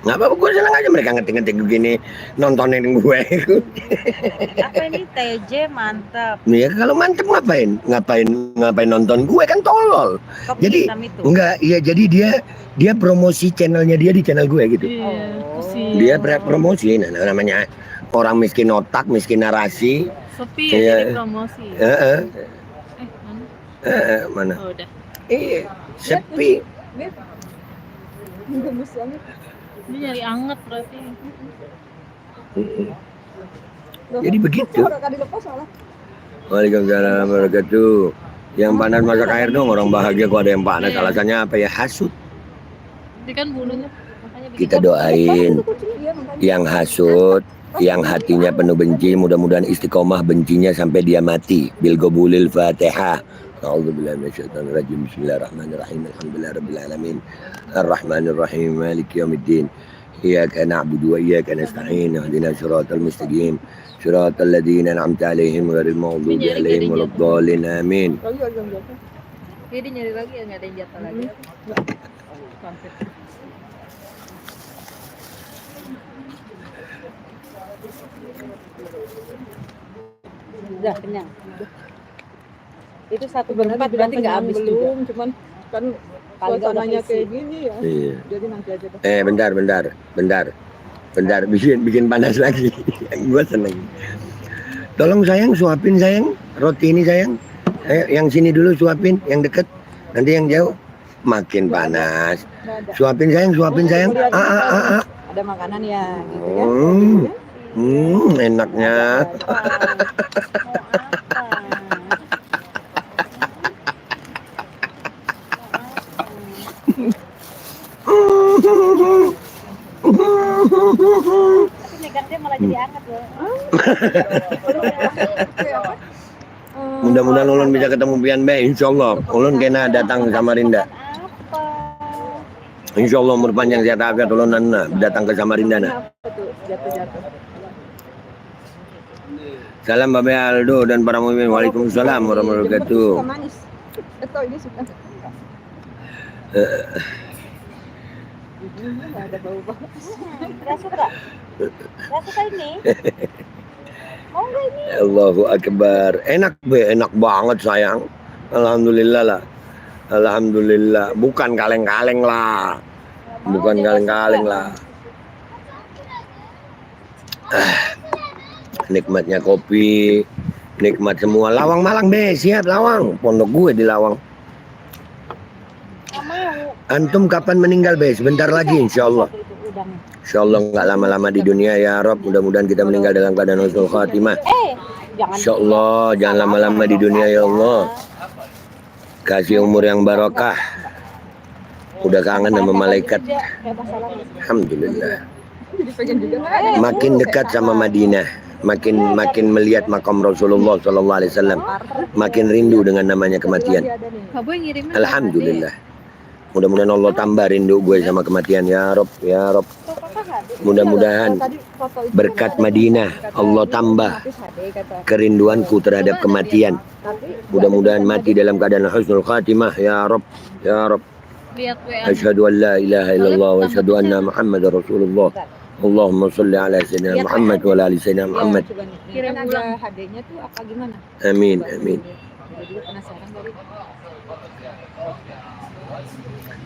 C: Nggak apa-apa, gue senang aja mereka ngetik-ngetik begini nontonin gue.
A: Apa ini TJ mantap.
C: Ya kalau mantep ngapain nonton gue kan tolol.
A: Kopi
C: Jadi
A: hitam itu.
C: enggak, iya jadi dia promosi channelnya dia di channel gue gitu.
D: Iya, pusing.
C: Dia promosi, namanya orang miskin otak, miskin narasi.
D: Sepi
C: Iya.
D: ya, jadi promosi. Mana?
C: Mana?
D: Oh, udah.
C: Iya, sepi.
B: Gemes banget.
D: Dia nyari anget berarti.
C: Jadi begitu.
B: Orang kali lepas malah.
C: Waalaikumsalam warahmatullahi wabarakatuh. Yang panas masak air dong, orang bahagia kok ada yang panas.
D: Iya.
C: Alasannya apa ya? Hasut.
D: Jadi kan bulunya makanya bikin
C: Kita doain
B: Iya, makanya.
C: yang hasut, yang hatinya penuh benci, mudah-mudahan istiqomah bencinya sampai dia mati. Bil gobulil Fatihah. A'udzubillahi minasyaitonir rajim. Bismillahirrahmanirrahim. Alhamdulillahirabbil alamin. Arrahmanirrahim. Maliki yaumiddin. Iyyaka na'budu wa iyyaka nasta'in. Ihdinas siratal mustaqim. Siratal ladzina an'amta 'alaihim ghairil maghdubi 'alaihim waladdallin. Amin.
B: Lagi yang jatuh.
A: Jadi nyari lagi ya nggak ada yang jatuh lagi. Udah kenyang. Itu satu berempat berarti nggak habis juga.
B: belum, cuman kan
A: Paling nggak
B: suasananya
A: keisi.
B: kayak gini ya.
C: Iya.
B: Jadi nanti aja deh.
C: Bentar, bikin panas lagi. Gua seneng. Tolong sayang, suapin sayang, roti ini sayang. Yang sini dulu suapin, yang deket. Nanti yang jauh makin panas.
B: Nggak ada.
C: Suapin sayang.
B: Ada makanan ya gitu ya.
C: Enaknya.
A: Tapi megang malah jadi hangat loh.
C: Mudah-mudahan ulun bisa ketemu pian be, insyaallah. Ulun kena datang ke Samarinda.
A: Apa?
C: Insyaallah umur panjang sehat afiat ulun datang ke Samarinda nah.
B: Apa tuh jatuh-jatuh?
C: Salam Babe Aldo dan para mukmin. Waalaikumsalam warahmatullahi wabarakatuh.
B: Suka manis. Atau ini suka. Nggak ada bau banget.
A: Nggak suka? Nggak suka ini? Mau nggak ini?
C: Allahu Akbar. Enak be, enak banget sayang. Alhamdulillah lah. Alhamdulillah. Bukan kaleng-kaleng lah. Bukan kaleng-kaleng lah. Nikmatnya kopi, nikmat semua. Lawang Malang be, siap Lawang. Pondok gue di Lawang.
A: Nggak mau.
C: Antum kapan meninggal be? Sebentar lagi insyaallah.
A: Itu udangnya.
C: Insyaallah nggak lama-lama di dunia ya Rob. Mudah-mudahan kita meninggal dalam keadaan husnul khatimah.
A: Jangan.
C: Insyaallah jangan lama-lama di dunia ya Allah. Kasih umur yang barokah. Udah kangen sama malaikat. Alhamdulillah.
B: Jadi pengen juga.
C: Makin dekat sama Madinah, makin melihat makam Rasulullah sallallahu alaihi wasallam, makin rindu dengan namanya kematian.
D: Kak Boy ngirimin.
C: Alhamdulillah. Mudah-mudahan Allah tambah rindu gue sama kematian ya Rob, ya Rob. Mudah-mudahan berkat Madinah Allah tambah kerinduanku terhadap kematian. Mudah-mudahan mati dalam keadaan husnul khatimah ya Rob, ya Rob.
D: Lihat WA.
C: Asyhadu an la ilaha illallah wa asyhadu anna Muhammadar Rasulullah. Allahumma sholli ala sayyidina Muhammad wa ala ali sayyidina Muhammad.
B: Kirim ada HD-nya tuh apa gimana?
C: Amin, amin.
B: Jadi juga penasaran dari.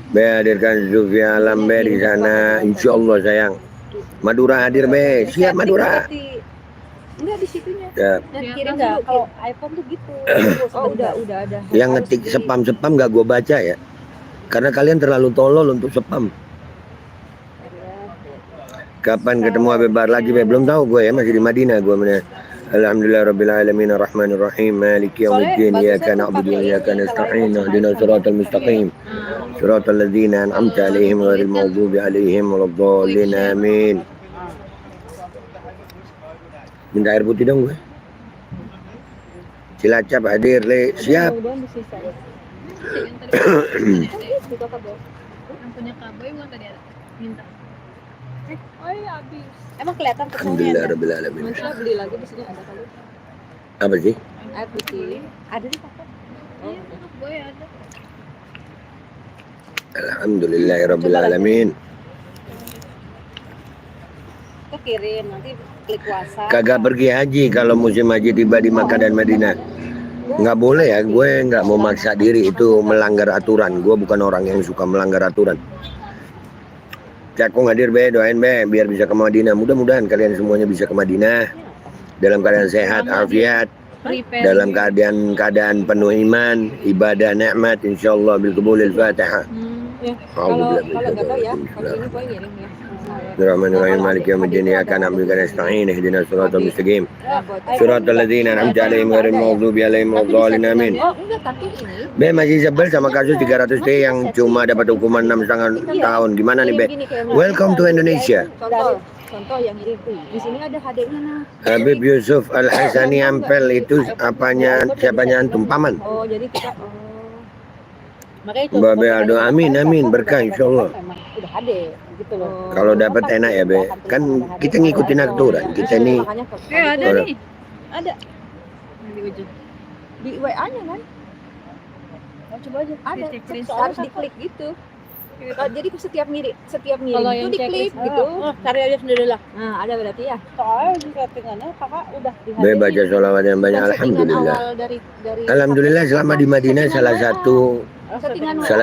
C: Be hadirkan Zulfi Alam be di sana, insyaallah sayang. Madura hadir be, siap Madura.
B: Enggak di situnya.
C: Ya.
A: Dan kirim dulu kalau iPhone tuh gitu.
B: Oh, udah ada.
C: Yang ngetik spam gak gua baca ya. Karena kalian terlalu tolol untuk spam. Kapan ketemu Habib Bar lagi be? Belum tahu gue ya, masih di Madinah gue mana. Alhamdulillah rabbil alamin arrahmanir rahim maliki yaumiddin iyyaka na'budu wa iyyaka nasta'in ihdinas siratal mustaqim siratal ladzina an'amta 'alaihim ghairil maghdubi 'alaihim waladdallin amin. Minta air putih dong gue. Cilacap hadir le, siap.
B: Mudah-mudahan disisa.
D: Yang punya Kak Boy bukan tadi ada minta.
B: Oh iya habis.
A: Emang kelihatan
C: Alhamdulillah
A: kesannya.
C: rabbil alamin.
B: Nanti beli lagi di sini ada kali.
C: Apa sih?
B: Air putih.
A: Ada di kakak.
D: Iya, Kak Boy ada.
C: Alhamdulillah rabbil alamin.
A: Kekirim nanti klik WhatsApp.
C: Kagak pergi haji kalau musim haji tiba di Makkah dan Madinah. Nggak boleh ya, gue nggak mau maksa diri, itu melanggar aturan. Gue bukan orang yang suka melanggar aturan. Cakung hadir be, doain be biar bisa ke Madinah. Mudah-mudahan kalian semuanya bisa ke Madinah dalam keadaan sehat, afiat,
D: Prepare.
C: dalam keadaan penuh iman, ibadah, nikmat, insyaallah bil qabulil Fatihah.
B: Ya, kalau nggak tahu ya, kalau ini gue ngirim ya.
C: Bismillahirrahmanirrahim. Maliki yaumiddin. Iyyaka na'budu wa iyyaka nasta'in. Ihdinas siratal mustaqim. Siratal ladzina an'amta 'alaihim ghairil maghdubi 'alaihim waladdallin. Amin.
B: Oh enggak, tapi ini
C: Be masih sebel sama kasus 300 T yang cuma dapat hukuman 6,5 tahun. Gimana nih, Be?
B: gini kayak
C: Welcome to Indonesia.
B: contoh yang ini tuh. Di sini ada HD-nya nah.
C: Habib Yusuf Al-Hasani Ampel itu siapanya antum? Paman.
B: Oh, jadi kita
A: Makanya itu.
C: Babe Aldo, amin berkah insyaallah.
A: Memang udah ada gitu loh.
C: Kalau dapat enak ya, Be. Kan kita ngikutin aturan. Kita nih
D: Ada
C: Kalau-
D: nih.
B: Ada
D: Di ujung.
B: di WA-nya kan?
A: Oh, coba aja.
B: Ada.
D: Dicek-cek.
B: Harus diklik gitu. Jadi setiap ngirim
D: Kalau
B: itu
D: yang
B: diklik
D: checklist,
B: gitu.
A: Oh, cari aja sendiri lah.
B: Nah, ada berarti ya.
A: Soalnya di settingannya kakak udah di
C: Be baca sholawat yang banyak.
B: Bukan settingan
C: Alhamdulillah.
B: awal dari
C: Alhamdulillah selama di Madinah salah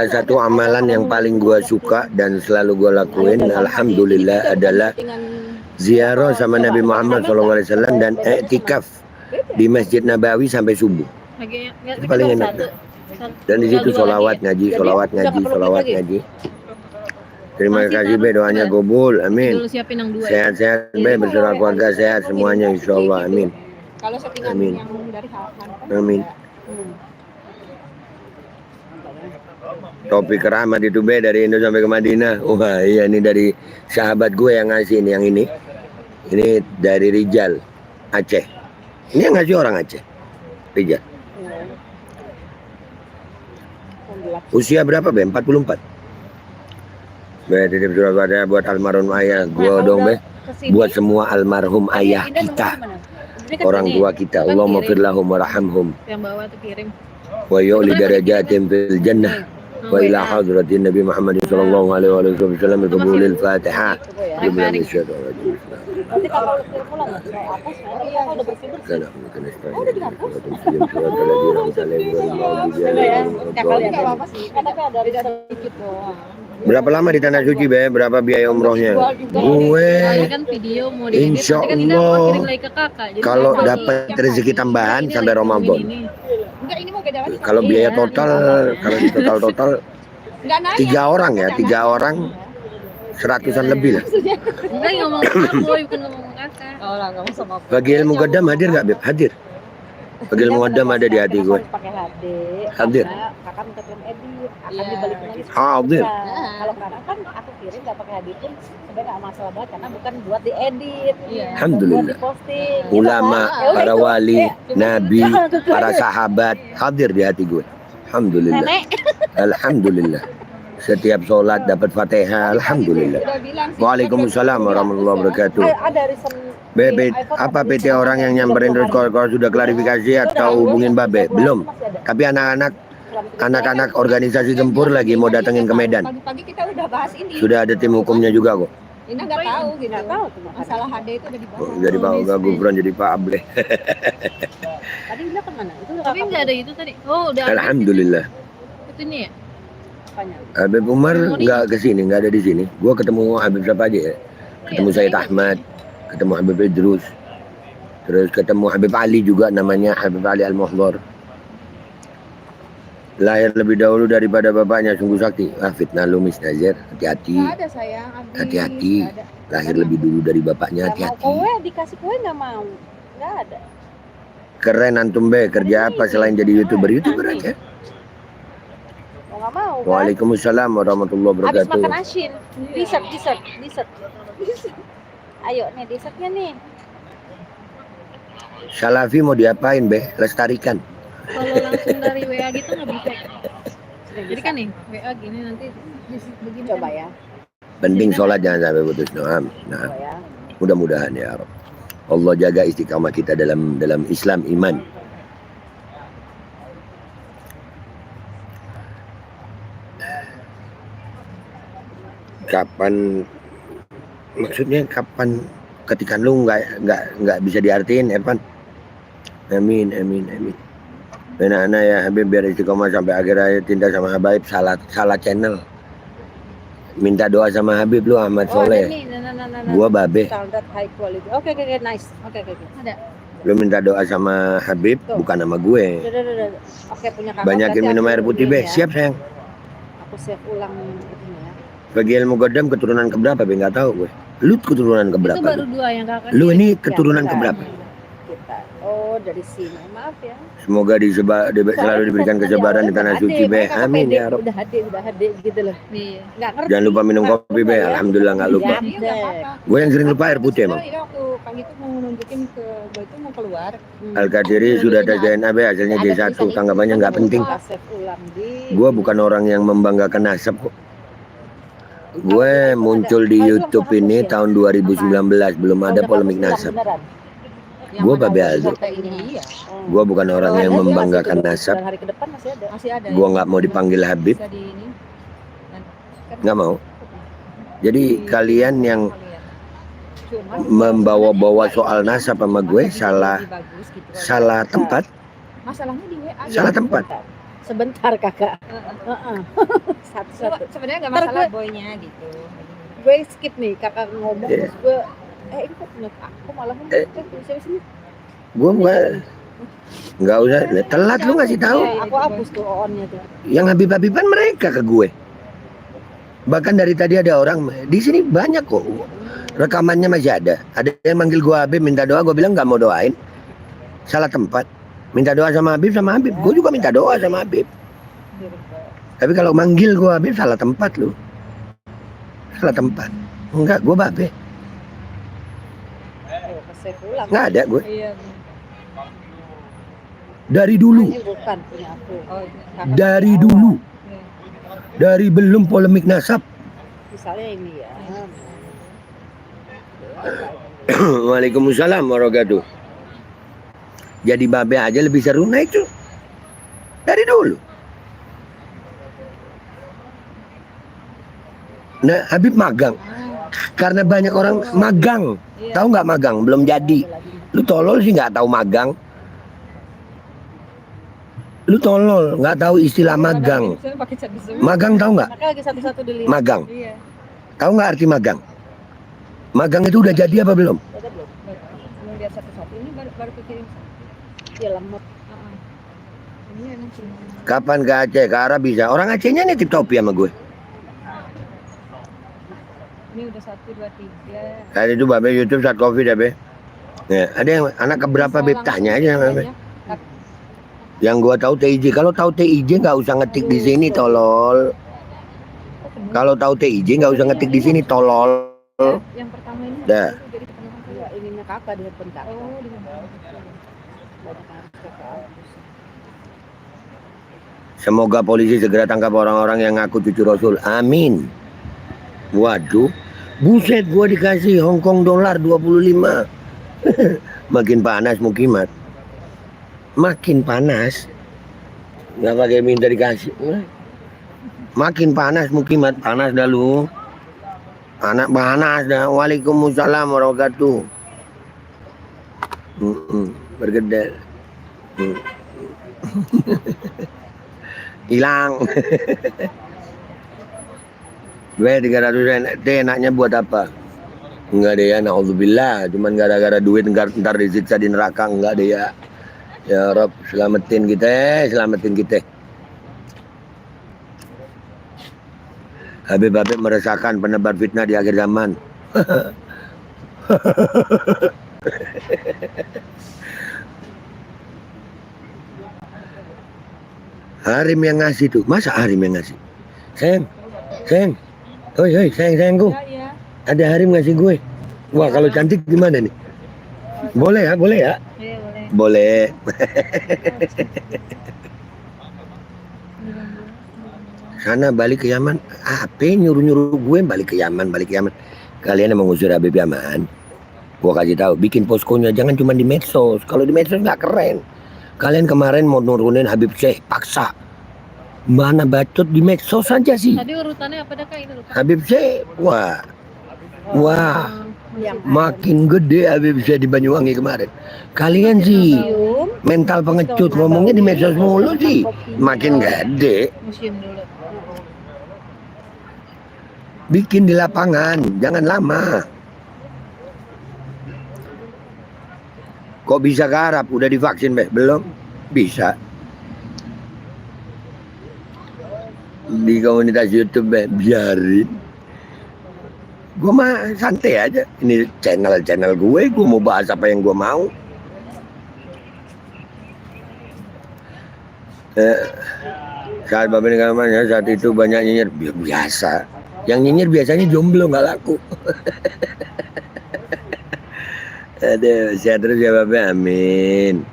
C: satu amalan yang paling gua suka dan selalu gua lakuin alhamdulillah adalah ziarah sama Nabi Muhammad SAW dan i'tikaf di Masjid Nabawi sampai subuh.
D: Lagi
C: Itu paling enak. Dan di situ sholawat ngaji. Terima kasih Be, doanya gobul, amin.
D: Dulu siapin yang dua.
C: Sehat-sehat Be, beserta keluarga sehat semuanya insyaallah, amin.
B: Kalau settingan
C: Amin.
B: yang dari Hanapan.
C: Amin. Topik keramat itu Be, dari Indo sampai ke Madinah. Wah iya, ini dari sahabat gue yang ngasih ini, yang ini. Ini dari Rijal, Aceh. Ini yang ngasih orang Aceh, Rijal. Usia berapa Be? 44. Be, titip surat Fatihah buat almarhum ayah gua dong Be. Buat semua almarhum ayah kita, orang tua kita. Allahumma fir lahum warhamhum
D: Yang bawah tuh kirim.
C: wa yu'li darajatin fil jannah wa ila hadratin Nabi Muhammad sallallahu alaihi wasallam bi qabulil Fatihah.
A: Nanti kalau pulang kayak apa sekarang ya udah bersih. Tapi ada sedikit doang.
C: Berapa lama di tanah suci Be? Berapa biaya umrohnya? Gue
D: Soalnya kan video mau diedit,
C: Insya
D: nanti kan tidak
C: Allah,
D: mau kirim lagi ke kakak. Jadi
C: kalau
D: kakak
C: dapat
D: lagi-
C: rezeki tambahan
D: Ini
C: sampai
D: lagi
C: Ramadan.
D: ini.
B: Enggak, ini mau beda lagi.
C: Kalau biaya total, kalau di total
B: Enggak nanya.
C: 3 orang ya, 3 orang 100-an lebih lah.
D: Enggak ngomong sama boy, bukan ngomong kakak.
B: Oh, lah, kamu sama aku.
C: Bagi ilmu gadam hadir nggak Beb? Hadir. Bagi ilmu gadam ada di hati gue.
A: Pakai HD.
C: Hadir.
A: Karena kakak minta film edit, akan
B: Iya.
A: dibalikin lagi.
C: Hadir.
A: Nah, kalau kakak kan aku kirim nggak pakai HD pun sebenarnya nggak masalah banget karena bukan buat diedit.
B: Iya.
C: Alhamdulillah.
A: Buat diposting.
C: Ulama,
A: Ya udah,
C: para
A: itu.
C: wali, nabi,
A: Itu
C: para
A: aja.
C: sahabat hadir di hati gue. Alhamdulillah.
A: Nenek.
C: Alhamdulillah. Setiap sholat dapat Fatihah. Alhamdulillah.
B: Udah bilang sih.
C: Waalaikumsalam warahmatullahi wabarakatuh.
A: Ada recent
C: Bebe, apa PT orang yang nyamperin terus kalau sudah klarifikasi atau hubungin Babe? Belum. Tapi anak-anak organisasi Gempur lagi mau datengin ke Medan.
B: Pagi-pagi kita udah bahas ini.
C: Sudah ada tim hukumnya juga kok.
B: Ina nggak tahu gitu.
A: nggak tahu tuh makanya.
B: Masalah HD itu udah dibahas.
C: Jadi Pak Oga Gufron jadi Pak Ableh.
A: Tadi bilang kemana? Itu udah
D: Tapi
A: kakak
D: enggak ada itu tadi. Oh, udah.
C: Alhamdulillah.
D: Itu nih ya.
A: apanya?
C: Habib Umar nggak ke sini, nggak ada di sini. Gua ketemu Habib siapa aja ya? Ketemu Said Ahmad, ketemu Habib Idrus, terus ketemu Habib Ali juga, namanya Habib Ali Al-Muhdhar. Lahir lebih dahulu daripada bapaknya, sungguh sakti. Fitnah lu Miss Nazir, hati-hati.
B: Nggak ada sayang. Abis.
C: Hati-hati.
B: Nggak ada.
C: Lahir lebih dulu dari bapaknya,
A: Nggak mau
C: hati-hati.
A: kue, dikasih kue nggak mau. Nggak ada.
C: Keren antum Be, kerja apa selain jadi YouTuber? YouTuber aja.
A: Mau nggak mau kan?
C: Waalaikumsalam warahmatullahi
A: Habis
C: wabarakatuh.
A: makan asin. Dessert. Ayo nih dessertnya nih.
C: Salafi mau diapain Be? Lestarikan.
D: Kalau langsung dari WA gitu nggak bisa. Jadi kan nih WA gini nanti begini.
A: Coba
D: kan.
A: ya.
C: Penting sholat jangan sampai putus. Nah,
A: Coba ya.
C: mudah-mudahan ya Rabb. Allah jaga istiqamah kita dalam Islam iman. Kapan maksudnya kapan ketikan lu nggak bisa diartiin, Evan. Amin. Benar ya Habib, biar istiqomah sampai akhir hayat, cinta sama Habib. Salah channel. Minta doa sama Habib lu, Ahmad
A: Oh, ada
C: Soleh.
A: nih. Nah.
C: Gua Babe.
A: Standard high quality. Oke, nice. Oke.
D: Ada.
C: Lu minta doa sama Habib,
A: Tuh.
C: bukan sama gue.
A: Udah. Oke, punya kakak.
C: Banyakin
A: berarti
C: minum
A: aku
C: air putih,
A: ini
C: Be.
A: ya.
C: Siap, sayang.
A: Aku save ulang ini ya.
C: Bagi ilmu godam keturunan keberapa, Be? Nggak tahu gue. Lu keturunan keberapa?
D: Itu baru
C: Be?
D: 2 yang kakak.
C: Lu ini
A: Ya,
C: keturunan
A: bentar.
C: keberapa?
A: Kita. Oh, dari sini. Maaf ya.
C: Semoga selalu diberikan kesabaran di tanah suci, Be. Amin ya Rob.
A: Udah hade gitu loh.
D: Iya.
A: Nggak ngerti.
C: Jangan lupa minum
A: Nggak
C: kopi, Be.
A: lupa ya.
C: Alhamdulillah nggak lupa.
A: Iya,
B: Iya, nggak apa-apa.
C: Gue yang sering lupa air putih emang.
B: Iya, waktu pagi itu mau nunjukin ke gue itu mau keluar.
C: Al-Qadiri sudah tes DNA, Be. Hasilnya
A: Ada
C: J1.
A: tulisan
C: Tanggapannya
A: itu,
C: nggak penting.
A: kita save ulang di.
C: Gue bukan orang yang membanggakan nasab kok. Gue muncul di YouTube ini tahun 2019, belum ada polemik nasab. Gua Babe Aldo.
B: Iya,
C: Gue bukan orang yang membanggakan nasab.
A: Hari ke depan masih ada.
B: masih ada.
C: Gue nggak mau dipanggil Habib,
B: Bisa di ini.
C: nggak mau. Jadi kalian yang
B: Cuma
C: membawa-bawa soal nasab sama gue salah tempat.
B: Masalahnya di WA.
C: Salah tempat.
A: Sebentar kakak.
B: Heeh.
A: Satu-satu.
B: Sebenarnya nggak
A: Ntar
B: masalah
A: gue-
B: boynya gitu.
A: Gue skip nih kakak ngomong
C: Iya.
A: terus gue. Ini kok punya aku malah ngomong sini.
C: Gue nggak usah. Telat lu ngasih tahu.
A: Aku hapus tuh on-nya tuh.
C: Yang Habib-Habiban mereka ke gue. Bahkan dari tadi ada orang di sini banyak kok. Rekamannya masih ada. Ada yang manggil gue Habib minta doa, gue bilang nggak mau doain. Salah tempat. Minta doa sama Habib. Gue juga minta doa sama Habib. Tapi kalau manggil gue Habib salah tempat lu. Salah tempat. Enggak, gue Babe.
A: Save ulang.
C: Nggak ada gue.
B: Iya.
C: Dari dulu.
A: Ini bukan punya aku.
B: Oh,
C: Dari dulu. Dari belum polemik nasab.
A: Misalnya ini ya.
C: Waalaikumsalam warahmatullahi. Jadi Babe aja lebih seru naik tuh. Dari dulu. Nah, Habib magang. Karena banyak orang magang. Tahu nggak magang? Belum jadi. Lu tolol sih nggak tahu magang. Lu tolol nggak tahu istilah magang. Magang tahu nggak?
A: Makanya lagi satu-satu dilihat.
C: Magang.
B: Iya.
C: Tahu nggak arti magang? Magang itu udah jadi apa belum?
A: Ada belum?
B: Mau lihat satu-satu ini baru kekirim.
A: Ya lemot.
B: Ini emang cuma.
C: Kapan ke Aceh? Ke Arab bisa. Orang Acehnya nitip topi sama gue.
B: Ini udah 1, 2, 3.
C: Tadi itu Babe YouTube saat covid ya Be. Ya, ada yang anak keberapa Beb, tanya aja sama Babe. Yang gua tahu TIJ. Kalau tahu TIJ nggak usah ngetik di sini tolol. Kalau tahu TIJ nggak usah ngetik di sini tolol.
B: Yang pertama ini.
C: Dah.
B: Jadi pertama
A: Ya, ininya kakak di handphone kakak.
B: Oh, di
A: Banyak harus kakak.
C: Semoga polisi segera tangkap orang-orang yang ngaku cucu Rasul. Amin. Waduh. Buset, gua dikasih Hongkong dolar 25. Makin panas Mukimat. Makin panas. Nggak pakai minta dikasih. Makin panas Mukimat. Panas dah lu. Anak panas dah. Waalaikumsalam warahmatullahi wabarakatuh. Bergedel. Hilang. Gue 300 teh enaknya buat apa? Enggak deh ya, naudzubillah. Cuman gara-gara duit ntar disiksa di neraka. Enggak deh ya. Ya Rob, selamatin kita, selamatin kita. Habib-habib meresahkan penebar fitnah di akhir zaman. Harim yang ngasih tuh. Masa Harim yang ngasih? Sayang. Hoi, sayangku.
B: ya.
C: Ada Harim ngasih gue. Wah, kalau cantik gimana nih? Boleh ya, boleh ya?
B: Iya, boleh.
C: Boleh. Sana balik ke Yaman. Apa nyuruh-nyuruh gue balik ke Yaman. Kalian yang mengusir Habib Yaman. Gue kasih tahu, bikin poskonya jangan cuma di medsos. Kalau di medsos nggak keren. Kalian kemarin mau nurunin Habib Syekh, paksa. Mana bacot di medsos saja sih.
D: Tadi urutannya apa dah Kak? Ini lupa.
C: Habib Syekh, wah.
A: yang
C: Makin gede Habib saya di Banyuwangi kemarin. Kalian sih
A: museum
C: mental pengecut ngomongnya di medsos mulu sih. Makin gede.
D: Museum dulu.
C: Bikin di lapangan, jangan lama. Kok bisa ke Arab? Udah divaksin, Be? Belum? Bisa. Di komunitas YouTube, Be, biarin. Gue mah santai aja. Ini channel gue mau bahas apa yang gue mau. Saat Bapak ini kamarnya, saat itu banyak nyinyir. Biasa. Yang nyinyir biasanya jomblo, nggak laku. Aduh, sehat terus ya Bapak, amin.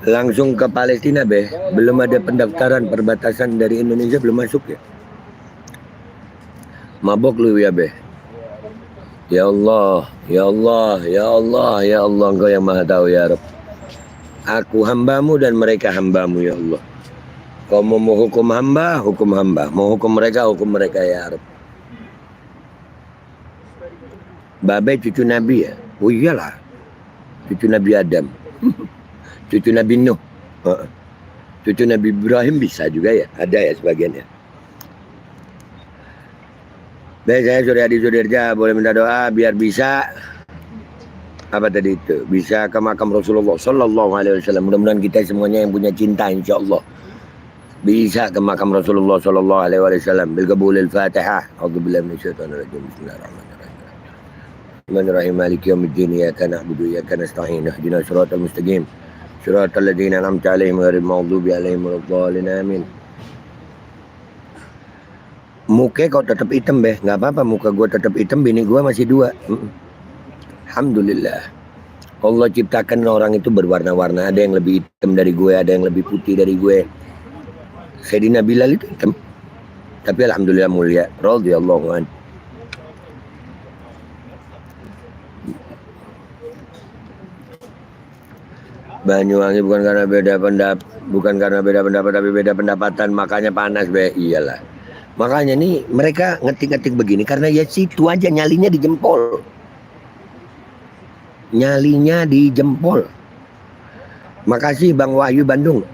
C: Langsung ke Palestina, Be. Belum ada pendaftaran perbatasan dari Indonesia, belum masuk ya. Mabok lu ya, Be. Ya Allah, ya Allah, ya Allah, ya Allah, Engkau yang Maha Tahu ya Rabb. Aku hambamu dan mereka hambamu ya Allah. Kau mau hukum hamba, hukum hamba. Mau hukum mereka ya Rabb. Babe cucu Nabi ya? Oh iyalah. Cucu Nabi Adam. Cucu Nabi Nuh. Cucu Nabi Ibrahim bisa juga ya? Ada ya sebagian ya. Baik, saya Suryadi Sudirja boleh minta doa biar bisa apa tadi itu? Bisa ke makam Rasulullah Sallallahu Alaihi Wasallam. Mudah-mudahan kita semuanya yang punya cinta insya Allah bisa ke makam Rasulullah Sallallahu Alaihi Wasallam. Bilqabulil Fatihah. A'udzubillahi minasyaitonirrajim. Bismillahirrahmanirrahim. Bismillahirrahmanirrahim. Maliki yaumiddin. Iyyaka na'budu wa iyyaka nasta'in. Ihdinas siratal mustaqim. Siratal ladzina an'amta 'alaihim ghairil maghdubi alaihim waladdallin. Amin. Muka kau tetap hitam, Be. Nggak apa-apa muka gua tetap hitam, bini gua masih 2. Alhamdulillah. Allah ciptakan orang itu berwarna-warna. Ada yang lebih hitam dari gue, ada yang lebih putih dari gue. Sayyidina Bilal itu hitam. Tapi alhamdulillah mulia. Radhiyallahu anhu. Banyuwangi bukan karena beda pendapat tapi beda pendapatan, makanya panas, Be. Iyalah. Makanya nih mereka ngetik-ngetik begini karena ya situ aja nyalinya di jempol. Nyalinya di jempol. Makasih Bang Wahyu Bandung.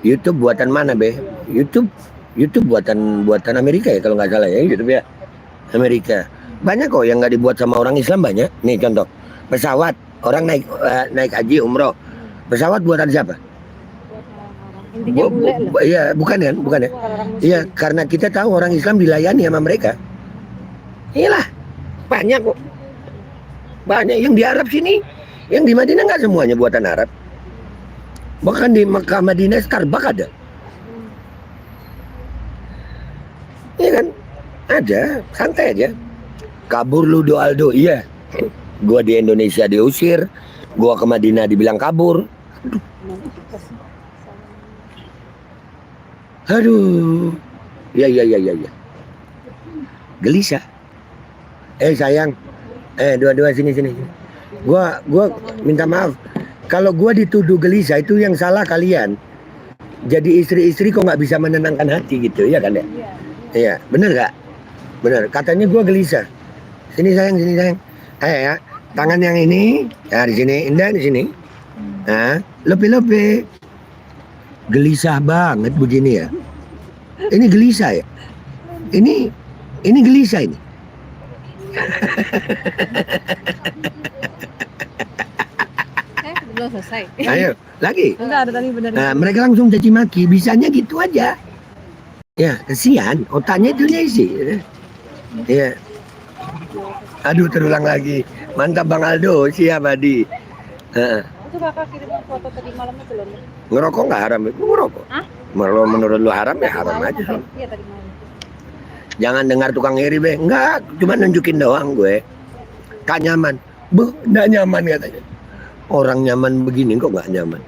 C: YouTube buatan mana, Be? YouTube buatan Amerika ya kalau nggak salah ya, YouTube ya. Amerika. Banyak kok yang nggak dibuat sama orang Islam, banyak. Nih contoh, pesawat orang naik haji umroh. Pesawat buatan siapa?
A: intinya bule lah.
C: Iya, bukan ya? Iya, karena kita tahu orang Islam dilayani sama mereka. Iyalah, banyak kok. Banyak yang di Arab sini, yang di Madinah nggak semuanya buatan Arab. Bahkan di Mekah Madinah Starbucks ada. Iya kan? Ada, santai aja. Kabur lu Aldo, iya. Gua di Indonesia diusir, gua ke Madinah dibilang kabur. Aduh. Ya. Gelisah. Sayang. Dua-dua sini. Gua minta maaf. Kalau gua dituduh gelisah itu yang salah kalian. Jadi istri-istri kok nggak bisa menenangkan hati gitu, ya kan ya? Iya, bener nggak? Bener. Katanya gua gelisah. Sini sayang. Ya, tangan yang ini, ya di sini, Indah di sini. Nah, lebih. Gelisah banget begini ya. Ini gelisah ya. Ini gelisah ini.
D: Belum selesai.
C: Ayo, lagi.
B: Enggak ada tadi benar.
C: Nah, mereka langsung caci maki. Bisanya gitu aja. Ya, kesian. Otaknya itu isi. Ya. Aduh, terulang lagi. Mantap Bang Aldo. Siap, Adi.
A: Itu kakak kirim foto tadi malamnya belum?
C: Ngerokok nggak haram? Itu ngerokok.
A: Hah?
C: Kalau menurut lu haram ya haram aja.
A: Iya tadi malam.
C: Jangan dengar tukang iri, Be. Enggak, cuma nunjukin doang gue. Kak nyaman. Nggak nyaman katanya. Orang nyaman begini kok nggak nyaman.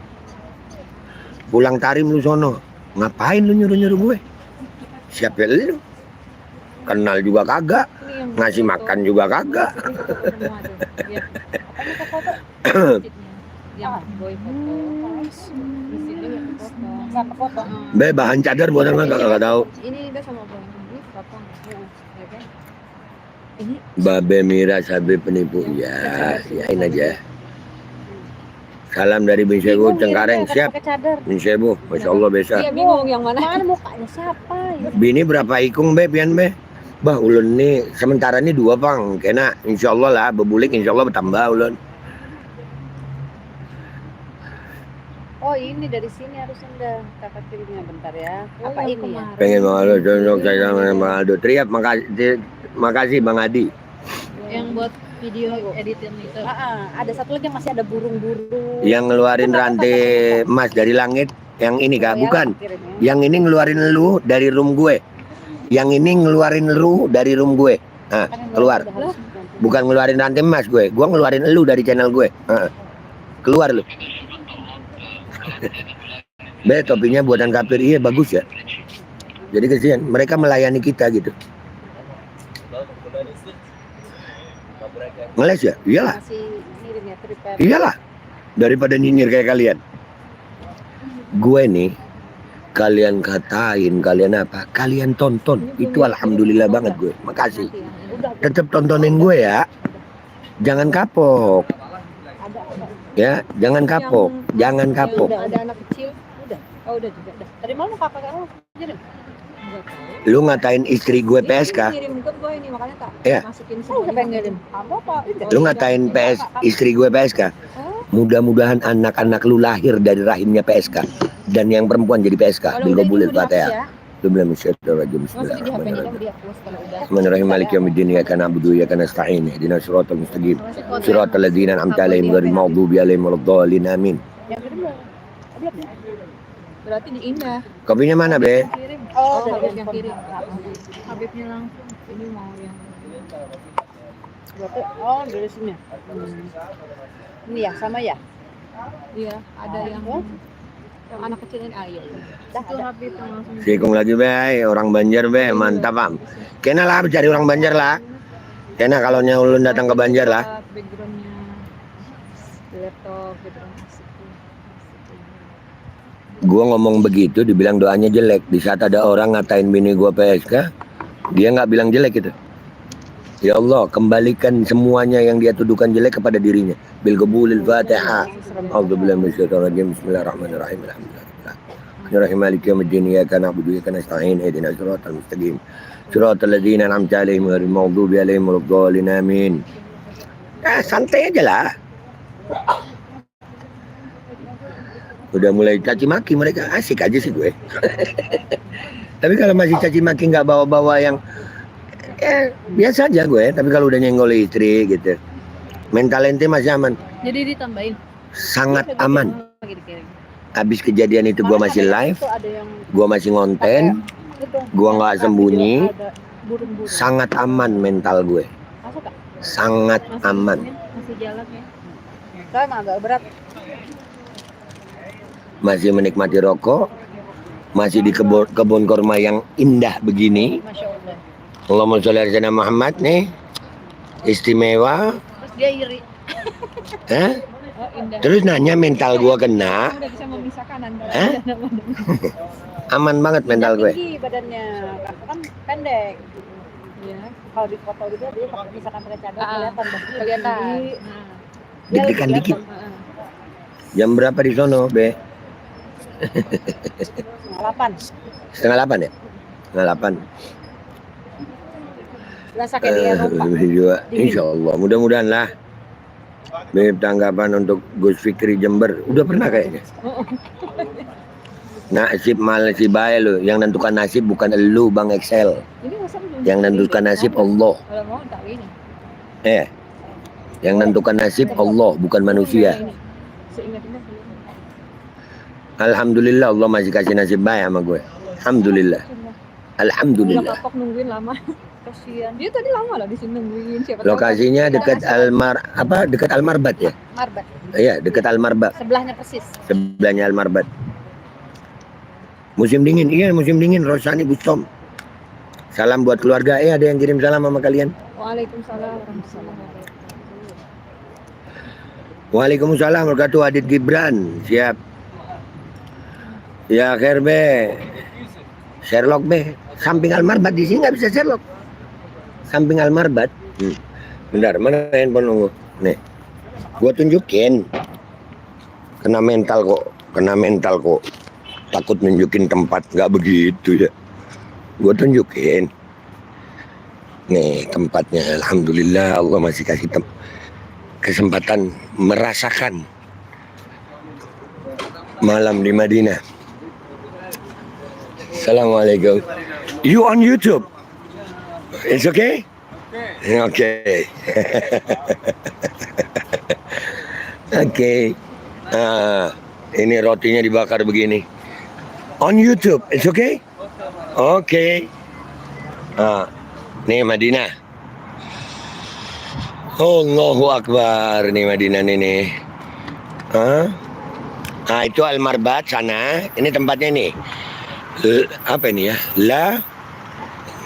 C: Pulang tarim lu sono. Ngapain lu nyuruh-nyuruh gue? Siapa lu? Kenal juga kagak. Ngasih makan juga kagak.
D: yang boy foto. Di situ yang foto.
A: Nggak kepotong.
C: Be, bahan cadar buatan mah kagak tahu.
B: Ini udah sama boy. Ini potong. Ya kan? Ini
C: Babe Mira sabe penipu. Ya, yain aja. Salam dari Bin Sebu Cengkareng, siap.
A: Pakai cadar.
C: Bin Sebu, Masya Allah bisa.
B: dia bingung yang mana.
A: Mana mukanya siapa? Ya.
C: Bini berapa ikung be, pian be? Bah ulun nih, sementara ini 2 bang. Kena insya Allah lah, bebulik insya Allah bertambah ulun.
A: Oh ini dari sini harusnya udah kakak kirimnya bentar ya.
B: Oh,
A: Apa
B: yang
A: ini ya?
B: kemarin.
C: Pengen Bang Aldo, cocok saya sama Bang Aldo. Teriak, makasih Bang Adi.
D: Yang buat video editin itu.
A: Ada satu lagi yang masih ada burung-burung.
C: Yang ngeluarin rantai emas dari langit. Yang ini kak,
A: Oh, ya,
C: bukan.
A: kirimnya.
C: Yang ini ngeluarin lu dari room gue. Yang ini ngeluarin lu dari room gue. Nah,
A: Kan yang
C: keluar.
A: udah harus diganti.
C: Bukan ngeluarin rantai emas gue. Gue ngeluarin lu dari channel gue. Keluar lu. Be, topinya buatan kafir. Iya, bagus ya. Jadi kesian. Mereka melayani kita gitu. Ngeles ya? Iyalah.
A: Masih ngirim ya prepare.
C: Iyalah. Daripada nyinyir kayak kalian. Gue nih, kalian katain, kalian apa? Kalian tonton. Itu alhamdulillah banget gue. Makasih.
A: Udah
C: Tetap tontonin gue ya. Jangan kapok.
A: ada.
C: Ya, jangan kapok. Jangan kapok.
A: Udah.
B: Ada anak kecil.
A: Udah.
B: Oh udah juga. Udah.
A: Dari mana kakak kamu kirim?
B: Enggak tahu.
C: Lu ngatain istri gue PSK.
B: Ini ngirim ke gue ini makanya tak
C: Iya.
B: masukin
A: Oh, siapa yang ngirim?
B: Kamu apa?
C: Lu ngatain PS istri gue PSK. Mudah-mudahan anak-anak lu lahir dari rahimnya PSK dan yang perempuan jadi PSK. Bil qabulil Fatihah. Belum Bismillahirrahmanirrahim.
B: Maksudnya di HP-nya
C: Bismillahirrahmanirrahim.
B: kamu dihapus kalau udah.
C: Bismillahirrahmanirrahim. Maliki yaumiddin. Iyyaka na'budu wa iyyaka nasta'in. Ihdinas siratal mustaqim. Siratal ladzina an'amta 'alaihim ghairil maghdubi 'alaihim waladdallin. Amin.
A: Yang kirim belum? Belum ya?
B: Berarti di Indah.
C: Kopinya mana, Be?
D: Kirim.
B: Oh,
A: dari
B: Habib yang
A: handphone
B: kirim.
A: kakak.
D: Habibnya langsung.
B: Ini mau yang
A: Berarti oh dari sini. Ini ya sama ya?
B: iya ada yang anak kecil ini iya.
A: Dah
D: Itu
A: ada.
D: Habib yang langsung.
C: Sikung lagi, Be. Orang Banjar, Be. Mantap, Am. Kena lah cari orang Banjar lah. Kena kalau ulun datang ke Banjar lah.
B: Backgroundnya di laptop background asik.
C: Gua ngomong begitu dibilang doanya jelek. Di saat ada orang ngatain bini gua PSK, dia nggak bilang jelek gitu. Ya Allah, kembalikan semuanya yang dia tuduhkan jelek kepada dirinya. Bil qabulil Fatihah. A'udzubillahi minasyaitonir rajim. Bismillahirrahmanirrahim. Alhamdulillah. Maliki yaumiddin. Iyyaka na'budu wa iyyaka nasta'in. Ihdinas siratal mustaqim. Siratal ladzina an'amta 'alaihim ghairil maghdubi 'alaihim waladdallin. Amin. Santai aja lah. Udah mulai caci maki mereka, asik aja sih gue. Tapi kalau masih caci maki nggak bawa-bawa yang biasa aja gue. Tapi kalau udah nyenggol istri gitu, mental ente masih aman,
D: Jadi ditambahin.
C: sangat aman.
D: Lagi dikirim.
C: Habis kejadian itu gue masih live,
A: Itu ada yang
C: gue masih ngonten,
A: itu.
C: gue nggak sembunyi,
A: Ada burung-burung.
C: sangat aman mental gue,
A: Masuk Kak?
C: sangat
D: Masih
C: aman.
D: Masih jalan ya.
A: Saya emang agak berat.
C: Masih menikmati rokok, masih di kebun kurma yang indah begini.
D: Masya Allah.
C: Allahumma sholli ala sayyidina Muhammad nih, istimewa.
D: Terus dia iri.
C: Hah?
B: Oh indah.
C: Terus nanya mental gua kena,
B: Udah bisa memisahkan antara
C: Hah?
B: indah dan badan.
C: aman banget mental gue.
A: Tinggi badannya. Kakak kan pendek.
B: Iya.
A: Kalau di foto gitu dia pakai misalkan pakai cadar
B: Ah,
A: kelihatan dah.
B: kelihatan.
A: Tinggi.
B: Nah,
A: Dia
C: Deg-degan
A: lebih
C: dikit.
A: kelihatan.
C: Jam berapa di sono, Be?
A: 8.
C: Setengah 8 ya? Setengah 8.
A: Berasa kayak di Eropa.
C: Juga. Insya Allah, mudah-mudahan lah. Beb, tanggapan untuk Gus Fikri Jember. Udah pernah kayaknya. Nasib mal si bae lu. Yang nentukan nasib bukan elu, Bang Excel.
B: ini masa belum
C: Yang nentukan nasib Allah.
B: kalau mau tak ini.
C: Yang nentukan nasib Allah, bukan manusia.
B: Ini. Seingat-ingat ini.
C: Alhamdulillah Allah masih kasih nasib baik sama gue. Alhamdulillah.
B: Udah
C: Alhamdulillah.
B: kapok nungguin lama.
A: Kasihan.
B: Dia tadi lama lah di sini nungguin siapa tahu.
C: Lokasinya dekat dekat Almarbat ya?
A: Marbat.
C: Iya, dekat Almarbat.
A: Sebelahnya persis.
C: Sebelahnya Almarbat. Musim dingin, iya musim dingin. Rosani Bustom. Salam buat keluarga. Ada yang kirim salam sama kalian.
B: Waalaikumsalam warahmatullahi wabarakatuh.
C: Waalaikumsalam warahmatullahi wabarakatuh. Adit Gibran, siap. Ya khair be. Sherlock be. Samping Almarbat di sini nggak bisa Sherlock. Samping Almarbat. Bentar, mana handphone lu? Nih. Gua tunjukin. Kena mental kok. Takut nunjukin tempat, nggak begitu ya. Gua tunjukin. Nih tempatnya, alhamdulillah Allah masih kasih kesempatan merasakan malam di Madinah. Assalamualaikum. You on YouTube? It's okay? Okay. Oke. Ini rotinya dibakar begini. On YouTube, it's okay? Oke. Nih Madinah. Allahu Akbar, nih Madinah nih. Nah itu Al-Marbat sana. Ini tempatnya nih. Apa ini ya?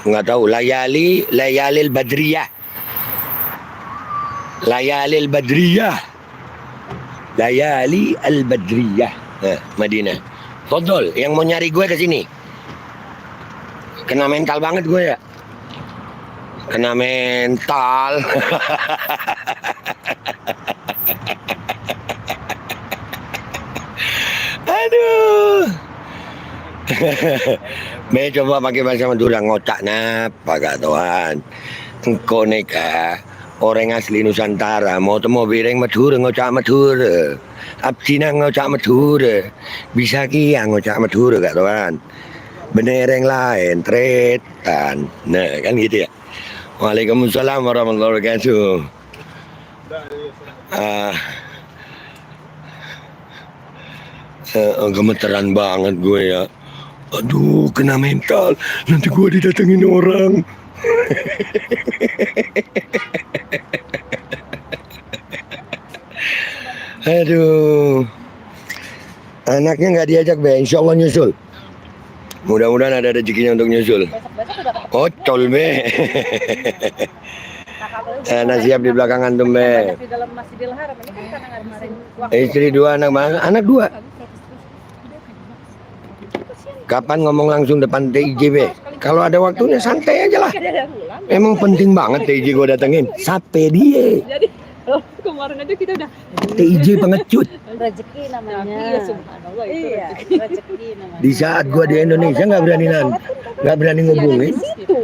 C: Nggak tahu. Layalil Badriyah. Layali Al-Badriyah. Nah, Madinah. Fadol, yang mau nyari gue ke sini. Kena mental banget gue ya. Kena mental. Aduh. Me coba pakai bahasa Madura ngocak napa katuan. Engko neka orang asli Nusantara mau temu bireng Madura ngocak Madura. Abcina ngocak Madura. Bisa kia ngocak Madura katuan. Bener yang lain tretan. Nah kan gitu ya. Waalaikumsalam warahmatullahi wabarakatuh. Gemeteran banget gue ya. Aduh, kena mental. Nanti gue didatengin orang. Aduh. Anaknya nggak diajak be, insya Allah nyusul. Mudah-mudahan ada rezekinya untuk nyusul. Ocol be. Nah siap di belakang antum be.
A: Di dalam Masjidil Haram ini kan karena kemarin
C: Istri 2, anak 2. Kapan ngomong langsung depan TIJB? Kalau ada waktunya santai aja lah. Emang penting banget TIJ gue datengin. Sape dia.
B: Jadi kemarin aja kita udah
C: TIJ pengecut.
A: rezeki namanya.
B: Iya, subhanallah itu
A: Iya,
B: rezeki.
A: rezeki namanya.
C: Di saat gue di Indonesia nggak berani ngubungin.
A: Situ.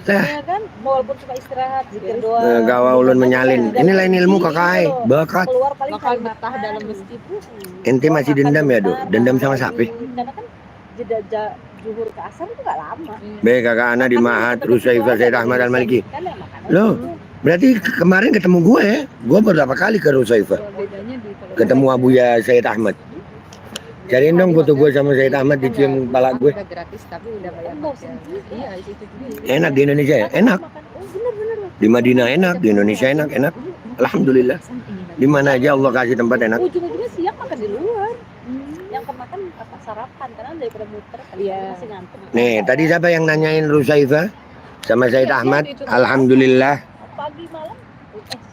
C: Tah,
A: Ya kan, walaupun suka istirahat, zikir doang.
C: gawa ulun menyalin. Ini lain ilmu kakak, bakat.
A: Keluar paling
B: Bakal
A: kali
B: betah dalam masjid.
C: Ente masih dendam ya, Do? Dendam sama sapi?
A: Karena kan jeda zuhur ke asar itu gak lama.
C: Be kakak Ana di Mahat, Rusaifah Said Ahmad Al-Maliki.
A: Kan ya makanan.
C: Loh, berarti kemarin ketemu gue ya? Gue beberapa kali ke Rusaifah.
B: Bedanya di kalau
C: Ketemu Abuya Said Ahmad. Cariin dong foto gue sama Said Ahmad dicium kepala gue.
B: udah gratis tapi udah bayar
A: Bosen
B: parkir.
A: juga.
B: Iya, itu juga.
C: Enak di Indonesia ya? Enak.
A: Oh bener-bener.
C: Di Madinah enak, di Indonesia enak. Alhamdulillah. Di mana aja Allah kasih tempat enak.
A: Ujung-ujungnya siang makan di luar. Yang kemakan apa sarapan karena daripada muter kan
B: Iya.
A: masih ngantuk.
C: Nih, tadi siapa yang nanyain Rusaifah sama Said Ahmad? Alhamdulillah.
A: Pagi malam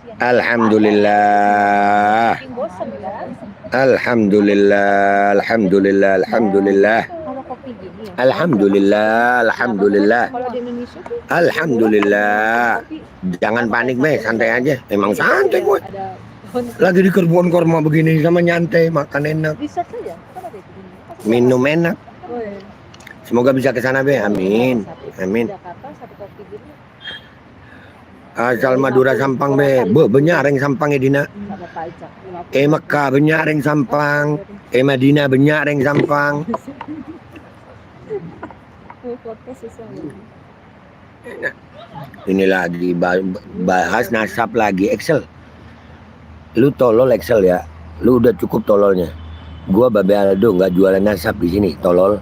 A: siang.
C: Alhamdulillah.
A: Bikin bosen kan?
C: Alhamdulillah.
B: Kalau kopi gini ya.
C: Alhamdulillah.
B: Kalau di Indonesia tuh
C: Alhamdulillah.
B: kopi
C: Jangan panik, Be. Santai aja. Emang santai gue.
B: ada
C: Lagi di kebun korma begini sama nyantai, makan enak,
A: Research aja. Kan ada itu.
C: minum enak.
B: oh, ya.
C: Semoga bisa ke sana, Be. Amin. Amin.
A: Jakarta satu kopi gini
C: Asal Madura Sampang, Be. Benyareng Sampang Dina.
A: sama pajak 50.
C: Mekah benyareng Sampang. Madinah benyareng Sampang.
B: Podcast susah ya.
C: Ini lagi bahas nasab lagi Excel. Lu tolol Excel ya. Lu udah cukup tololnya. Gua Babe Aldo nggak jualan nasab di sini, tolol.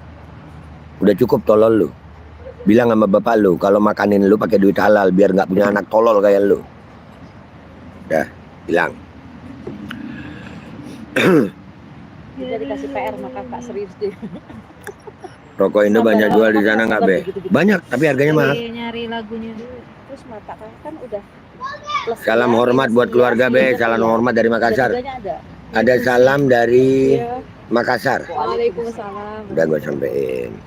C: Udah cukup tolol lu. Bilang sama bapak lu kalau makanin lu pakai duit halal biar nggak punya anak tolol kayak lu. Udah, bilang.
A: Dia dikasih PR maka Kak serius deh.
C: Rokok Indo banyak jual di sana nggak, Be? Banyak, tapi harganya mahal.
D: Nyari lagunya dulu.
A: Terus mata kakak kan udah Plus
C: Salam
A: ya,
C: hormat
A: minus
C: buat keluarga
A: minus,
C: Be.
A: minus
C: Salam
A: ya.
C: hormat dari Makassar.
A: Tiga-tiganya ada.
C: Ada salam dari
B: Iya.
C: Makassar.
B: Waalaikumsalam.
C: Udah gue sampein.
A: Jadi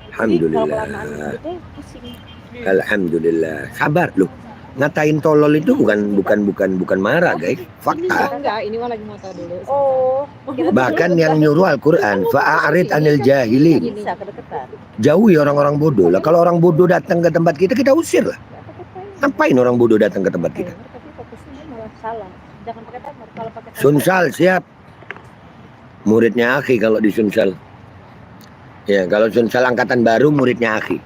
A: kalau
C: Alhamdulillah.
A: kelamaan gitu pusing.
C: Alhamdulillah. Sabar lu. Ngatain tolol itu bukan marah, guys. Fakta.
B: Enggak, ini mah lagi mau tahu dulu.
A: Oh,
C: Bahkan yang nyuruh Al-Quran, fa'arid anil jahilin.
A: bisa kedekatan.
C: Jauhi orang-orang bodoh lah. Kalau orang bodoh datang ke tempat kita usir lah. Ngapain orang bodoh datang ke tempat kita?
A: Tapi fokusnya dia malah salah. Jangan pakai timer. Kalau pakai timer.
C: Sunsal siap. Muridnya Akhi kalau di Sunsal. Ya, kalau Sunsal angkatan baru muridnya Akhi.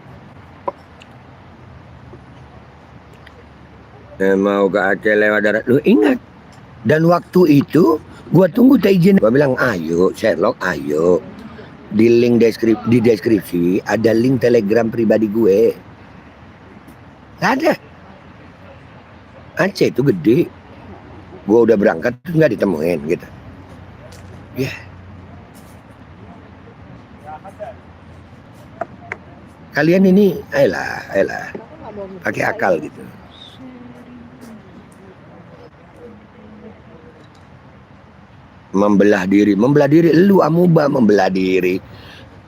C: Mau ke Aceh lewat darat. Lu ingat. Dan waktu itu gua tunggu tak izin. Gua bilang, ayo Sherlock, ayo. Di link di deskripsi ada link Telegram pribadi gue. Gak ada. Aceh itu gede. Gua udah berangkat terus nggak ditemuin gitu. Ya. Kalian ini, ayolah, pakai akal gitu. Membelah diri, lu amuba membelah diri.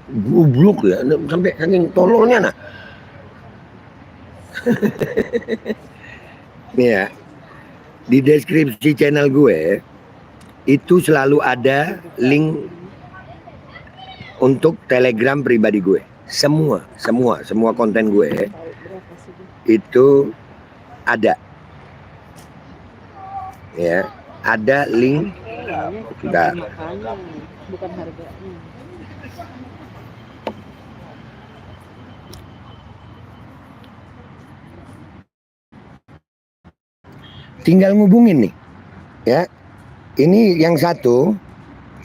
C: Goblok ya, sampai saking tololnya nah. Nih ya, di deskripsi channel gue itu selalu ada link untuk Telegram pribadi gue. Semua konten gue itu ada. Ya, ada link. Enggak.
A: Makanya, bukan harganya.
C: Tinggal ngubungin nih. Ya. Ini yang satu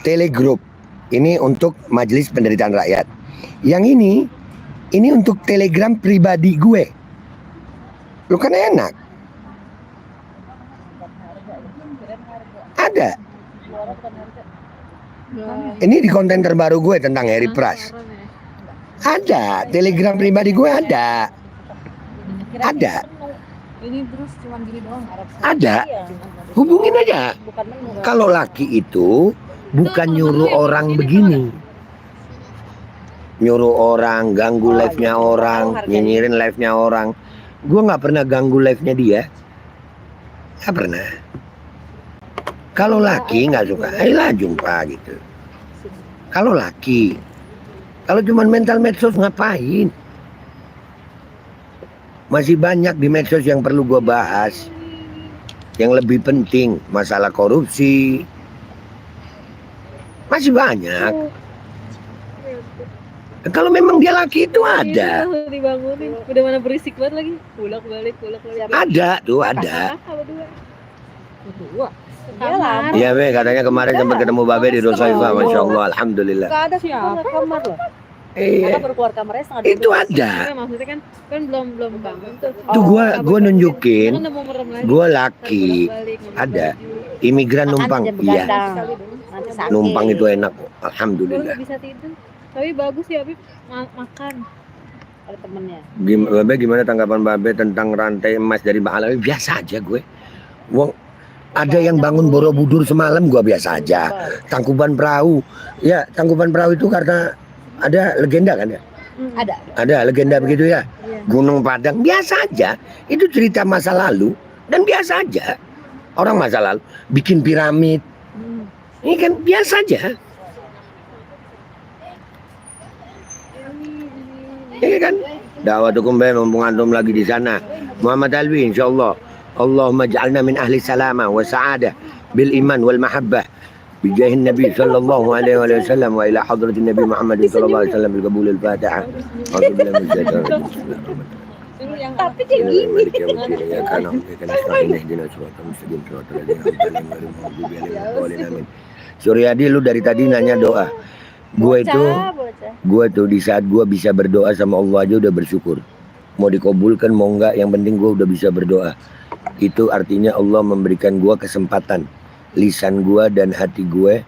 C: Telegroup. Ini untuk Majelis Penderitaan Rakyat. Yang ini untuk Telegram pribadi gue. Lu kan enak. Ada. Ini di konten terbaru gue tentang Harry Pras. Ada. Telegram pribadi gue ada. Ada.
B: Ini terus cuma gini doang.
C: Ada. Hubungin aja. Kalau laki itu bukan nyuruh orang begini. Nyuruh orang, ganggu live-nya orang, nyinyirin live-nya orang. Gue nggak pernah ganggu live-nya dia. Nggak pernah. Kalau laki nggak suka, ayolah jumpa gitu. Kalau laki, kalau cuma mental medsos ngapain? Masih banyak di medsos yang perlu gue bahas. Yang lebih penting, masalah korupsi. Masih banyak. Kalau memang dia laki itu ada.
D: Dibangunin, udah mana berisik banget lagi. Pulak balik.
C: Ada tuh, ada.
B: Berdua.
A: Jalan.
C: Iya Be, katanya kemarin sempat ketemu Babe di Rosoifa, Masya Allah, Alhamdulillah.
A: Gak ada siapa kamar loh.
C: Iya,
A: Kita baru keluar kamarnya setengah
C: itu
A: 12.
C: ada.
D: Nah, maksudnya kan belum bangun tuh.
C: Tuh gua nunjukin,
D: Kan udah mau merem lagi.
C: gua laki,
D: Balik, ngomong
C: ada.
D: baju.
C: Imigran numpang,
A: Makanya
C: iya.
A: begadang. Nanti sakit.
C: Numpang itu enak,
D: Gua
C: Alhamdulillah.
D: nggak bisa tidur. Tapi bagus ya Habib makan.
A: Ada temennya.
C: Babe gimana tanggapan Babe tentang rantai emas dari Mbak Alawi? Biasa aja gue. Wong ada yang bangun Borobudur semalam, gua biasa aja. Tangkuban Perahu, ya Tangkuban Perahu itu karena ada legenda kan ya? Ada legenda begitu ya. Gunung Padang biasa aja. Itu cerita masa lalu dan biasa aja. Orang masa lalu bikin piramid. Ini kan biasa aja. Iya kan? Da'watukum Be, mumpung antum lagi di sana. Muhammad Alwi insyaallah. Allahumma ja'alna min ahli salama wa sa'adah bil iman wal mahabbah. Bijahin Nabi sallallahu alaihi wasallam wa ila hadratin Nabi Muhammad sallallahu alaihi wasallam bil qabul al Fatihah.
A: Tapi kayak gini.
C: Suryadi, lu dari tadi nanya doa. Gue tuh di saat gue bisa berdoa sama Allah aja udah bersyukur. Mau dikabulkan mau enggak, yang penting gue udah bisa berdoa. Itu artinya Allah memberikan gue kesempatan, lisan gue dan hati gue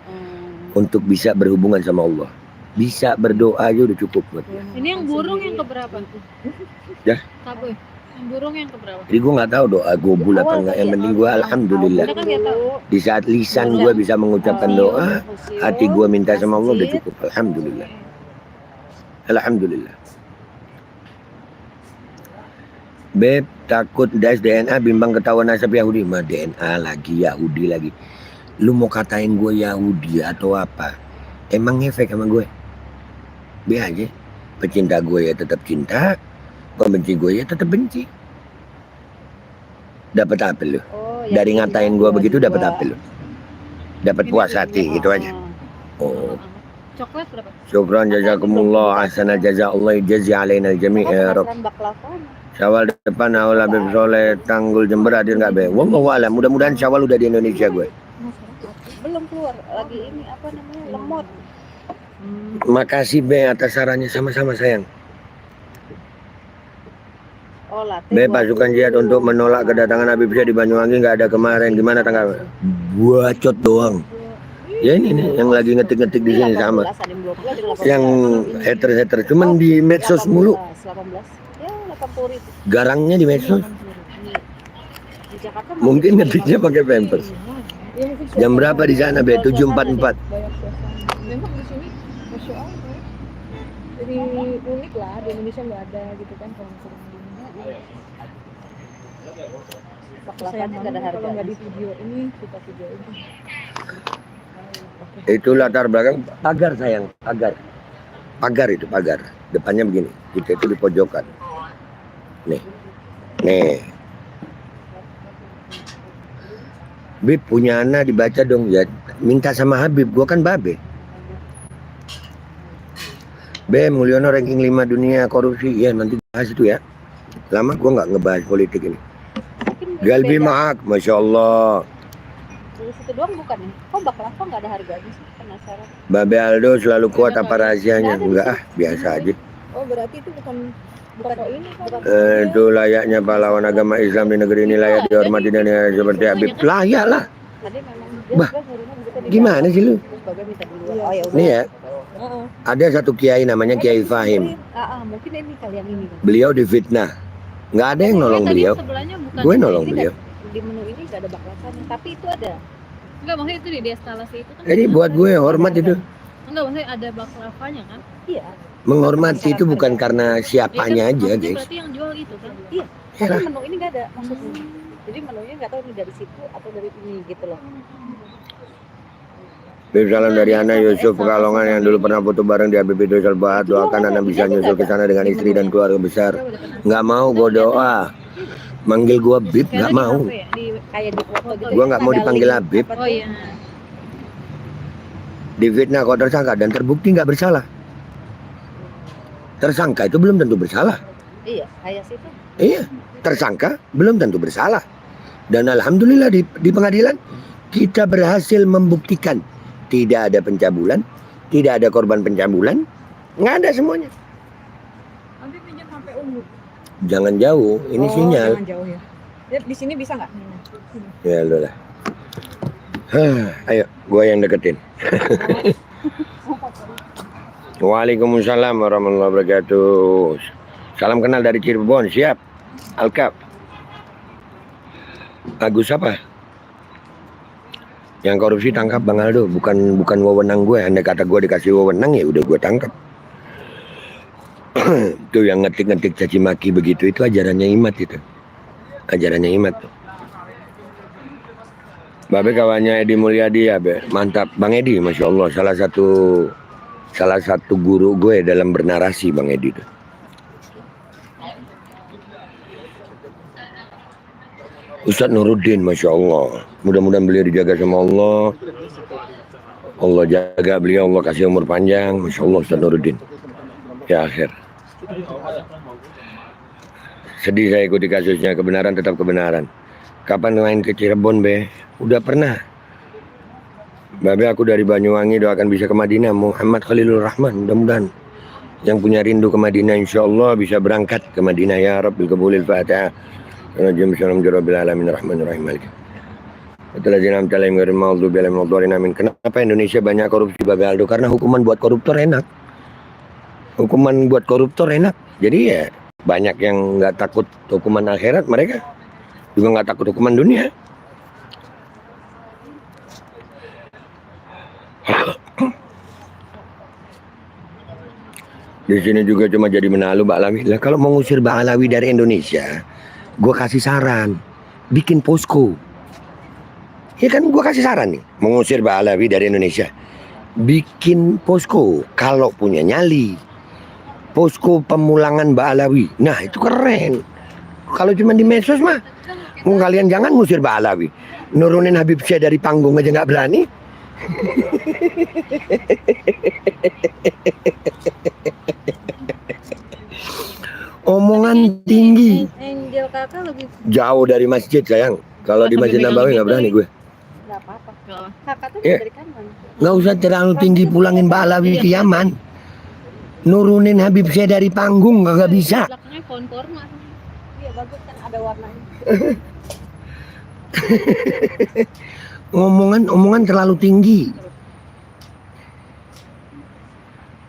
C: untuk bisa berhubungan sama Allah. Bisa berdoa aja udah cukup buat gue.
D: Ini yang burung yang keberapa?
C: Ya.
D: Kaboy. Burung yang keberapa?
C: Jadi gue nggak tahu doa gue bulat apa
A: Awal
C: enggak.
A: tadi
C: Yang
A: ya?
C: penting gue alhamdulillah.
D: Udah kan dia tahu.
C: Di saat lisan gue bisa mengucapkan doa, hati gue minta sama Allah udah cukup. Alhamdulillah. Alhamdulillah. Beb, takut das DNA bimbang ketahuan nasab Yahudi. Mah DNA lagi, Yahudi lagi. Lu mau katain gue Yahudi atau apa? Emang efek sama gue? Be aja. Pecinta gue ya tetap cinta, pembenci gue ya tetap benci. Dapat apa lu? Dari ngatain gue begitu dapat apa lu? Dapat puas hati gitu aja. Oh.
D: Coklat berapa?
C: Syukran jazakumullah ahsana jazaallah jazi alaina jami' ya Rabb. Syawal depan awal Habib Soleh Tanggul Jember hadir nggak be? Wallahu a'lam. Mudah-mudahan Syawal udah di Indonesia gue.
A: Belum keluar lagi ini apa namanya lemot.
C: Makasih be atas sarannya, sama-sama sayang.
A: Oh, latte
C: Be,
A: buat
C: pasukan jihad untuk menolak kedatangan Habib Syekh di Banyuwangi nggak ada kemarin. Gimana tanggapan? Bacot doang. Ya ini nih yang lagi ngetik-ngetik di sini sama. Yang hater-hater cuman di medsos mulu.
A: 18. Ya 80 ribu.
C: Garangnya di medsos.
A: Di Jakarta
C: Mungkin ngetiknya pakai Pampers. Jam berapa di sana be? 7.44.
B: Banyak suasana. Memang di sini Masya Allah. Jadi unik lah, di Indonesia nggak ada gitu kan kalau misalnya di
A: baklavannya nggak ada harga.
B: kalau nggak di video ini kita video ini.
C: Itu latar belakang pagar sayang, pagar. Pagar itu pagar. Depannya begini. Kita itu di pojokan. Nih. Nih. Bib punya anak dibaca dong ya. Minta sama Habib, gua kan babe. Be, Mulyono ranking 5 dunia korupsi. Ya nanti bahas itu ya. Lama gua nggak ngebahas politik ini. Galbi Maak, Masya Allah.
A: Dari situ doang bukan ya? Kok baklava nggak ada harganya sih? Penasaran.
C: Babe Aldo selalu kuat apa rahasianya? Enggak ah, biasa aja.
B: Oh berarti itu bukan toko ini kan?
C: Itu layaknya pahlawan agama Islam di negeri ini layak dihormati dan seperti Habib. Layak lah.
A: Tadi memang
C: Bah, gimana sih lu?
A: Terus Babe minta duluan. Oh ya udah.
C: Nih ya, ada satu kiai namanya Kiai Fahim.
A: Mungkin ini kalian ini kan.
C: Beliau difitnah. Nggak ada yang nolong
D: Tadi
C: beliau.
D: sebelahnya bukan.
C: Gue nolong
A: Ini
C: beliau.
A: Di menu ini nggak ada baklavanya, tapi itu ada.
D: Enggak, maksudnya itu di estalasi itu kan.
C: Jadi buat gue hormat itu.
D: Enggak, maksudnya ada baklavanya kan?
A: Iya.
C: Menghormati itu bukan karena siapanya aja,
D: Maksudnya
C: guys.
D: berarti yang jual itu kan?
A: Iya.
C: Ya lah.
A: Tapi menu ini nggak ada maksudnya. Jadi menunya nggak tahu ini dari situ atau dari ini gitu loh.
C: Bib salam dari Ana Yusuf Pekalongan yang dulu pernah foto bareng di Habib Idris Al-Bahad. Doakan Ana bisa nyusul ke sana dengan istri dan keluarga besar. Nggak mau gue doa. Manggil gue Bib nggak mau.
A: Kayak di foto gitu.
C: Gue nggak mau
A: Ada
C: dipanggil
A: link,
C: Habib.
A: apa
D: Oh
A: tuh?
D: iya.
C: Difitnah kau tersangka dan terbukti nggak bersalah. Tersangka itu belum tentu bersalah.
A: Iya, kayak situ.
C: Iya, tersangka belum tentu bersalah. Dan alhamdulillah di pengadilan kita berhasil membuktikan tidak ada pencabulan, tidak ada korban pencabulan, nggak ada semuanya.
B: Nanti pinjam sampai umur.
C: Jangan jauh, ini sinyal.
B: Jangan jauh ya. Ya, di sini bisa nggak?
C: Ya lu lah. Ayo, gua yang deketin. Waalaikumsalam warahmatullahi wabarakatuh. Salam kenal dari Cirebon, siap. Alkap. Agus apa? Yang korupsi tangkap Bang Aldo, bukan wewenang gue. Andai kata gue dikasih wewenang ya udah gue tangkap. Itu yang ngetik-ngetik caci maki begitu, itu ajarannya Imat itu. Ajarannya Imat tuh. Babe kawannya Edi Mulyadi ya be, mantap. Bang Edi, Masya Allah, salah satu guru gue dalam bernarasi Bang Edi tuh. Ustadz Nuruddin, Masya Allah. Mudah-mudahan beliau dijaga sama Allah. Allah jaga beliau, Allah kasih umur panjang. Masya Allah Ustadz Nuruddin. Ya akhir. Sedih saya ikuti kasusnya, kebenaran tetap kebenaran. Kapan main ke Cirebon be? Udah pernah. Babe aku dari Banyuwangi, doakan bisa ke Madinah. Muhammad Khalilur Rahman, mudah-mudahan. Yang punya rindu ke Madinah insya Allah bisa berangkat ke Madinah ya Rabbil Qabulil Fatihah. Kenapa Indonesia banyak korupsi Babe Aldo? Karena hukuman buat koruptor enak. Hukuman buat koruptor enak. Jadi ya Banyak yang nggak takut hukuman akhirat, mereka juga nggak takut hukuman dunia. Di sini juga cuma jadi menalu Mbak Alawi. Lah kalau mau ngusir Mbak Alawi dari Indonesia, gue kasih saran, bikin posko. Ya kan gue kasih saran nih, mengusir Mbak Alawi dari Indonesia, bikin posko. Kalau punya nyali, posko pemulangan Mbak Alawi. Nah itu keren. Kalau cuma di medsos mah, kalian jangan ngusir Mbak Alawi. Nurunin Habib Syekh dari panggung aja nggak berani. Omongan tinggi.
D: Angel kakak lebih
C: Jauh dari masjid sayang. Kalau di Masjid Nabawi nggak berani gue.
A: Nggak apa-apa.
D: Nggak apa.
A: Kakak tuh
C: Iya.
A: dari kanan.
C: Nggak usah terlalu tinggi pulangin Mbak Alawi ke Yaman. Nurunin Habib Syekh dari panggung nggak bisa.
D: Belakangnya pohon korma.
A: Iya bagus kan ada warnanya.
C: Omongan terlalu tinggi.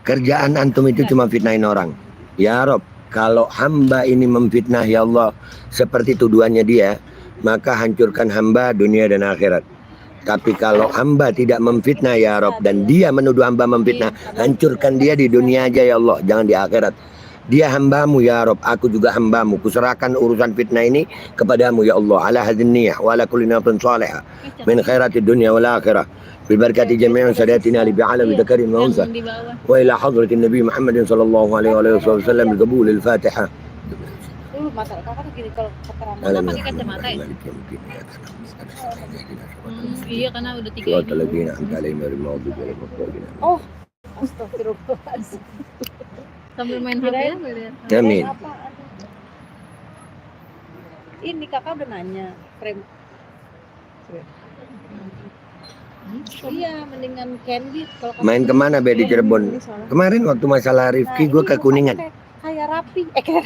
C: Kerjaan antum itu cuma fitnahin orang. Ya Rob, kalau hamba ini memfitnah ya Allah seperti tuduhannya dia, maka hancurkan hamba dunia dan akhirat. Tapi kalau hamba tidak memfitnah ya Rob dan dia menuduh hamba memfitnah, hancurkan dia di dunia aja ya Allah, jangan di akhirat. Dia hambamu ya Rob, aku juga hambamu. Kuserahkan urusan fitnah ini kepadamu ya Allah. Ala hadhin niyah wa ala kulli nafsin salihah min khairati dunya wal akhirah. Bibarakati jami'an sadatina li bi'alawi dakarin wa unsa.
D: Di bawah.
C: Wa ila hadratin Nabi Muhammadin sallallahu alaihi wa sallam al-qabul al-Fatihah.
A: Dulu mata kakak tuh gini kalau keterangan.
D: Kakak pakai kacamata ya? Iya karena udah 3
C: Surat
D: ini.
C: al-ladina an'amta alaihim ghairil maghdubi alaihim waladdallin.
A: Oh, astagfirullahaladzim.
D: Sambil main HP ya lihat.
C: Amin.
A: Apaan? Ini kakak udah nanya frame. Iya, mendingan Candy kalau kakak
C: Main kemana be di Cirebon? Kemarin waktu masalah Rifki gue ke Kuningan.
A: kayak rapi. Kayak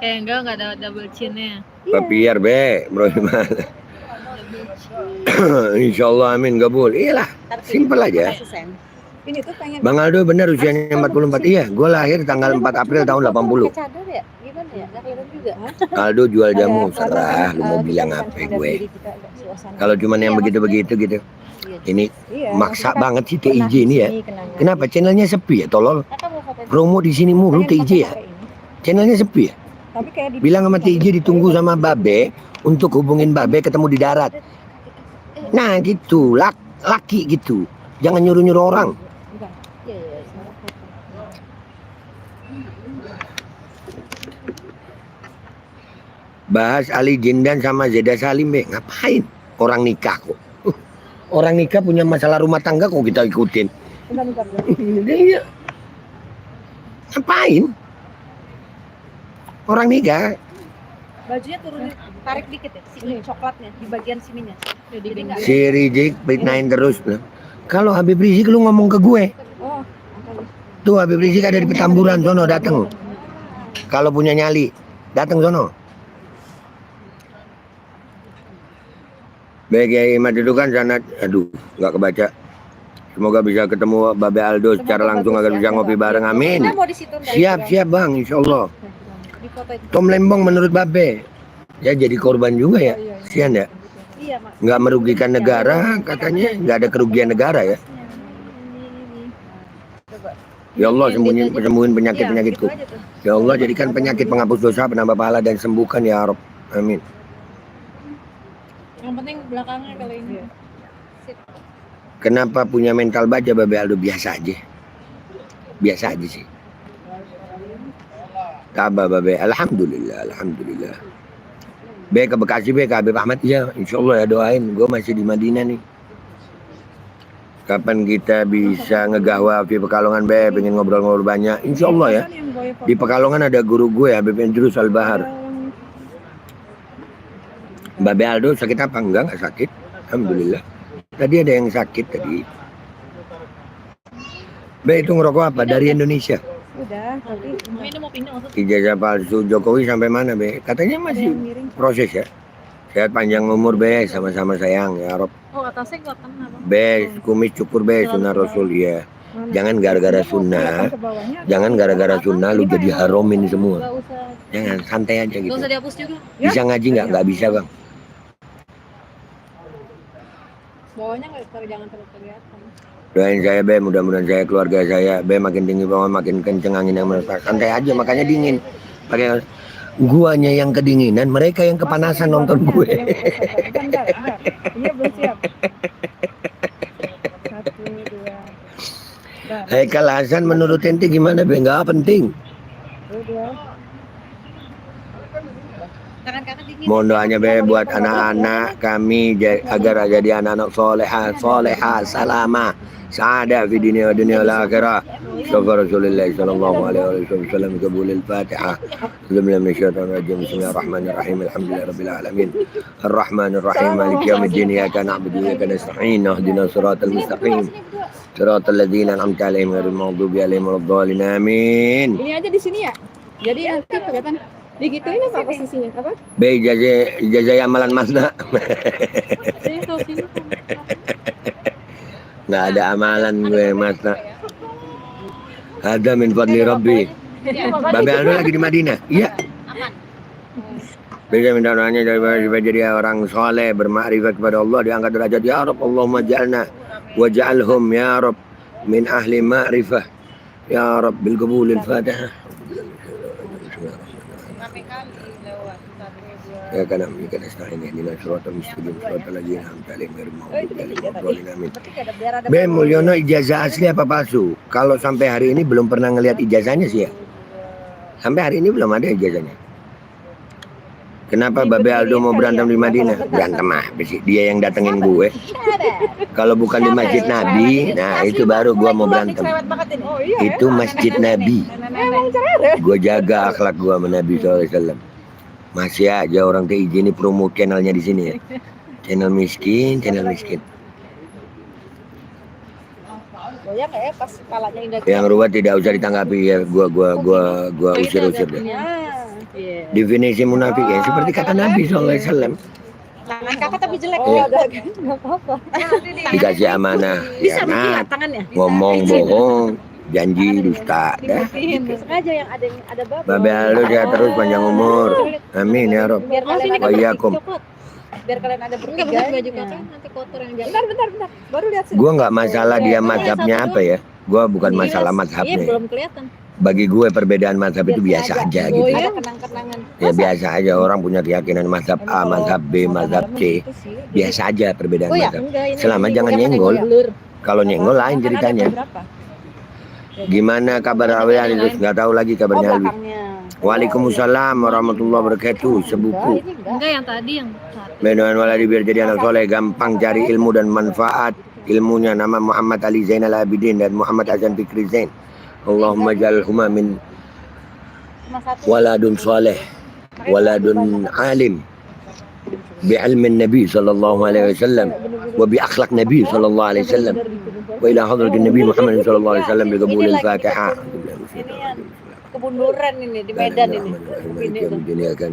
D: Kayak enggak ada double chin-nya.
C: Papiar be, bro gimana? Insyaallah amin gabul. Iyalah, simpel aja.
B: Ini tuh pengen
C: Bang Aldo benar usianya 44. Iya, gue lahir tanggal 4 April tahun 80.
A: Pakai cadar ya? Gimana ya? Nggak kelihatan juga.
C: Aldo jual jamu,
B: ada-
C: serah lu mau
B: kita
C: bilang
B: bukan
C: apa
B: sadar
C: gue.
B: diri kita agak suasana.
C: Kalau cuman yang begitu-begitu gitu.
A: Iya.
C: Ini
B: Iya,
C: maksa
B: kita
C: banget sih
B: pernah
C: TIJ
B: di
C: ini ya.
B: sini kenangan.
C: Kenapa channelnya sepi ya tolol?
A: Kakak mau foto
C: Promo di sini mulu
B: Pengen
C: TIJ ya.
B: pakai ini.
C: Channelnya sepi ya.
B: Tapi kayak di
C: Bilang sama TIJ ditunggu sama Babe untuk hubungin Babe ketemu di darat. Nah gitu, laki gitu. Jangan nyuruh-nyuruh orang.
B: Bukan.
A: Iya, iya, sama foto.
C: Bahas Ali Jindan sama Zeda Salim be. Ngapain? Orang nikah kok. Orang nikah punya masalah rumah tangga kok kita ikutin.
B: Bentar.
C: Iya. Ngapain? Orang nikah.
A: Bajunya turunin, tarik dikit ya, sini coklatnya di bagian sininya. Jadi nggak.
C: Si Rizik fitnahin terus. Nah, kalau Habib Rizik lu ngomong ke gue.
B: Oh,
C: Tuh Habib Rizik ada di Petamburan sono datang. Kalau punya nyali, datang sono. Baik ya Imad itu kan sana, aduh nggak kebaca. Semoga bisa ketemu Babe Aldo secara langsung agar bisa ngopi bareng. Amin.
A: Kita mau di situ nggak?
C: Siap bang, insya Allah.
A: Di foto itu.
C: Tom Lembong menurut Babe, ya jadi korban juga ya. Sian ya,
A: Iya mak.
C: nggak merugikan negara katanya, nggak ada kerugian negara ya. Ya Allah sembuhin penyakit-penyakitku.
A: Gitu aja tuh.
C: Ya Allah jadikan penyakit penghapus dosa, penambah pahala dan sembuhkan ya Rob. Amin.
D: Yang penting belakangnya kalau ini.
C: Kenapa punya mental baja Babe Aldo? Biasa aja. Biasa aja sih. Tabah Babe. Alhamdulillah. Be ke Bekasi be ke Habib Ahmad ya. Insya Allah ya doain. Gue masih di Madinah nih. Kapan kita bisa ngegahwa di Pekalongan be? Pengen ngobrol-ngobrol banyak. Insya Allah ya. Di Pekalongan ada guru gue Habib Idrus Al-Bahar. Babe Aldo sakit apa? Enggak sakit. Alhamdulillah. Tadi ada yang sakit tadi. Be itu ngerokok apa? Dari Indonesia.
B: udah, tapi
D: Ini mau pindah maksud.
C: Ijazah palsu Jokowi sampai mana be? Katanya
B: ada
C: masih
B: yang miring.
C: proses ya. Sehat panjang umur be, sama-sama sayang ya Rob.
D: Oh atasnya nggak kena bang.
C: Be, kumis cukur be, sunnah Rasul ya. Jangan gara-gara sunnah,
B: Ke bawahnya.
C: jangan gara-gara sunnah lu jadi haromin semua.
D: Nggak usah,
C: Jangan, santai aja
D: nggak
C: gitu.
D: usah dihapus juga.
C: Bisa ngaji nggak? Nggak bisa bang.
B: Bawahnya jangan terlalu kelihatan.
C: Doain saya be, mudah-mudahan saya keluarga saya be makin tinggi bawah makin kenceng angin yang meletak. Santai aja makanya dingin. Pakai guanya yang kedinginan, mereka yang kepanasan nonton gue.
B: Bentar. Ini belum siap. 1, 2.
C: Haikal Hasan menurut ente gimana be? Nggak penting.
B: 2.
D: Tangan-tangan dingin.
C: Mohon doanya be buat anak-anak kami agar jadi anak-anak soleha, salama, sa'ada fi dunia wa dunia al-akhirah. Syukur Rasulullah sallallahu alaihi wasallam qabulil Fatihah. Bismillahirrahmanirrahim. Minasyaitonir rajim. Bismillahirrahmanirrahim. Alhamdulillahirabbil alamin. Arrahmanir rahim. Maliki yaumiddin. Iyyaka na'budu wa iyyaka nasta'in. Ihdinas siratal mustaqim. Siratal ladzina an'amta 'alaihim ghairil maghdubi 'alaihim waladdallin. Amin.
B: Ini aja di sini ya. Jadi nanti kelihatan digituin apa posisinya? Apa?
C: Be ijazah amalan masna.
D: Sini tuh, sini tuh.
C: Nggak ada amalan gue masna. Ada min fadli rabbi. Babe Aldo lagi di Madinah. Iya.
D: Aman.
C: Bisa minta doanya supaya jadi orang soleh bermakrifat kepada Allah, diangkat derajat ya Rabb. Allahumma ja'alna wa ja'alhum ya Rabb min ahli ma'rifah ya Rabb bil qabulil Fatihah. Ya kana mika nasta'in ihdina siratal mustaqim siratal ladzina an'amta 'alaihim ghairil maghdubi 'alaihim waladdallin. Amin. Be Mulyono ijazah asli apa palsu? Kalau sampai hari ini belum pernah ngelihat ijazahnya sih ya. Sampai hari ini belum ada ijazahnya. Kenapa Babe Aldo mau berantem di Madinah? Berantem ah, dia yang datengin gue. Kalau bukan di Masjid Nabi, nah itu baru gue mau berantem.
B: Oh iya.
C: Itu Masjid Nabi. Gue jaga akhlak gue sama Nabi SAW. Masih aja orang TIJ ini promo channelnya di sini ya. Channel miskin.
A: Goyang ya pas kepalanya indah.
C: Yang ruwet tidak usah ditanggapi ya. Gua usir deh.
A: Iya.
C: Definisi munafik ya seperti kata Nabi SAW.
A: Tangan kakak tapi jelek.
C: Iya.
B: Enggak apa-apa.
C: Dikasih amanah,
A: Bisa
C: ya
A: dijilat tangannya.
C: ngomong bohong, janji dusta. Dah.
A: Sengaja yang ada babak.
C: Babe Aldo sehat terus panjang umur. Amin ya Rob.
A: Biar kalian
C: Wa iyyakum.
A: biar kalian ada
D: Enggak
A: bertiga.
D: bener baju kakak nanti kotor yang jalan.
B: Bentar. Baru lihat sini.
C: Gua nggak masalah dia mazhabnya apa ya. Gua bukan masalah
D: Iya,
C: mazhabnya.
D: belum kelihatan.
C: Bagi gue perbedaan mazhab itu biasa aja
D: Oh,
C: gitu.
D: iya?
A: Ada kenang-kenangan.
C: Ya biasa aja, orang punya keyakinan mazhab A, mazhab B, mazhab C. Biasa aja perbedaan
A: Oh ya,
C: mazhab.
A: enggak ini.
C: Selama
A: ini
C: jangan
A: bukan
C: nyenggol.
A: blur.
C: Kalau nyenggol lain ceritanya. Gimana kabar Awian itu? Nggak tahu lagi
A: Oh,
C: kabarnya Alwi.
A: belakangnya.
C: Waalaikumsalam warahmatullahi wabarakatuh. Sebuku.
A: Ini enggak.
D: Enggak yang tadi yang satu.
C: Benuan waladi biar jadi anak soleh, gampang cari ilmu dan manfaat. Ilmunya nama Muhammad Ali Zainal Abidin dan Muhammad Azan Fikri Zain. Allahumma jalhuma min
A: Cuma satu.
C: waladun soleh, waladun alim, bi'ilmin Nabi sallallahu alaihi wasallam, wa bi akhlak Nabi sallallahu alaihi wasallam, wa ila hadratin Nabi Muhammad sallallahu alaihi wasallam bi qabulil Fatihah.
A: Ini yang kebun durian ini di Medan ini. Ini tuh.
C: Dunia kan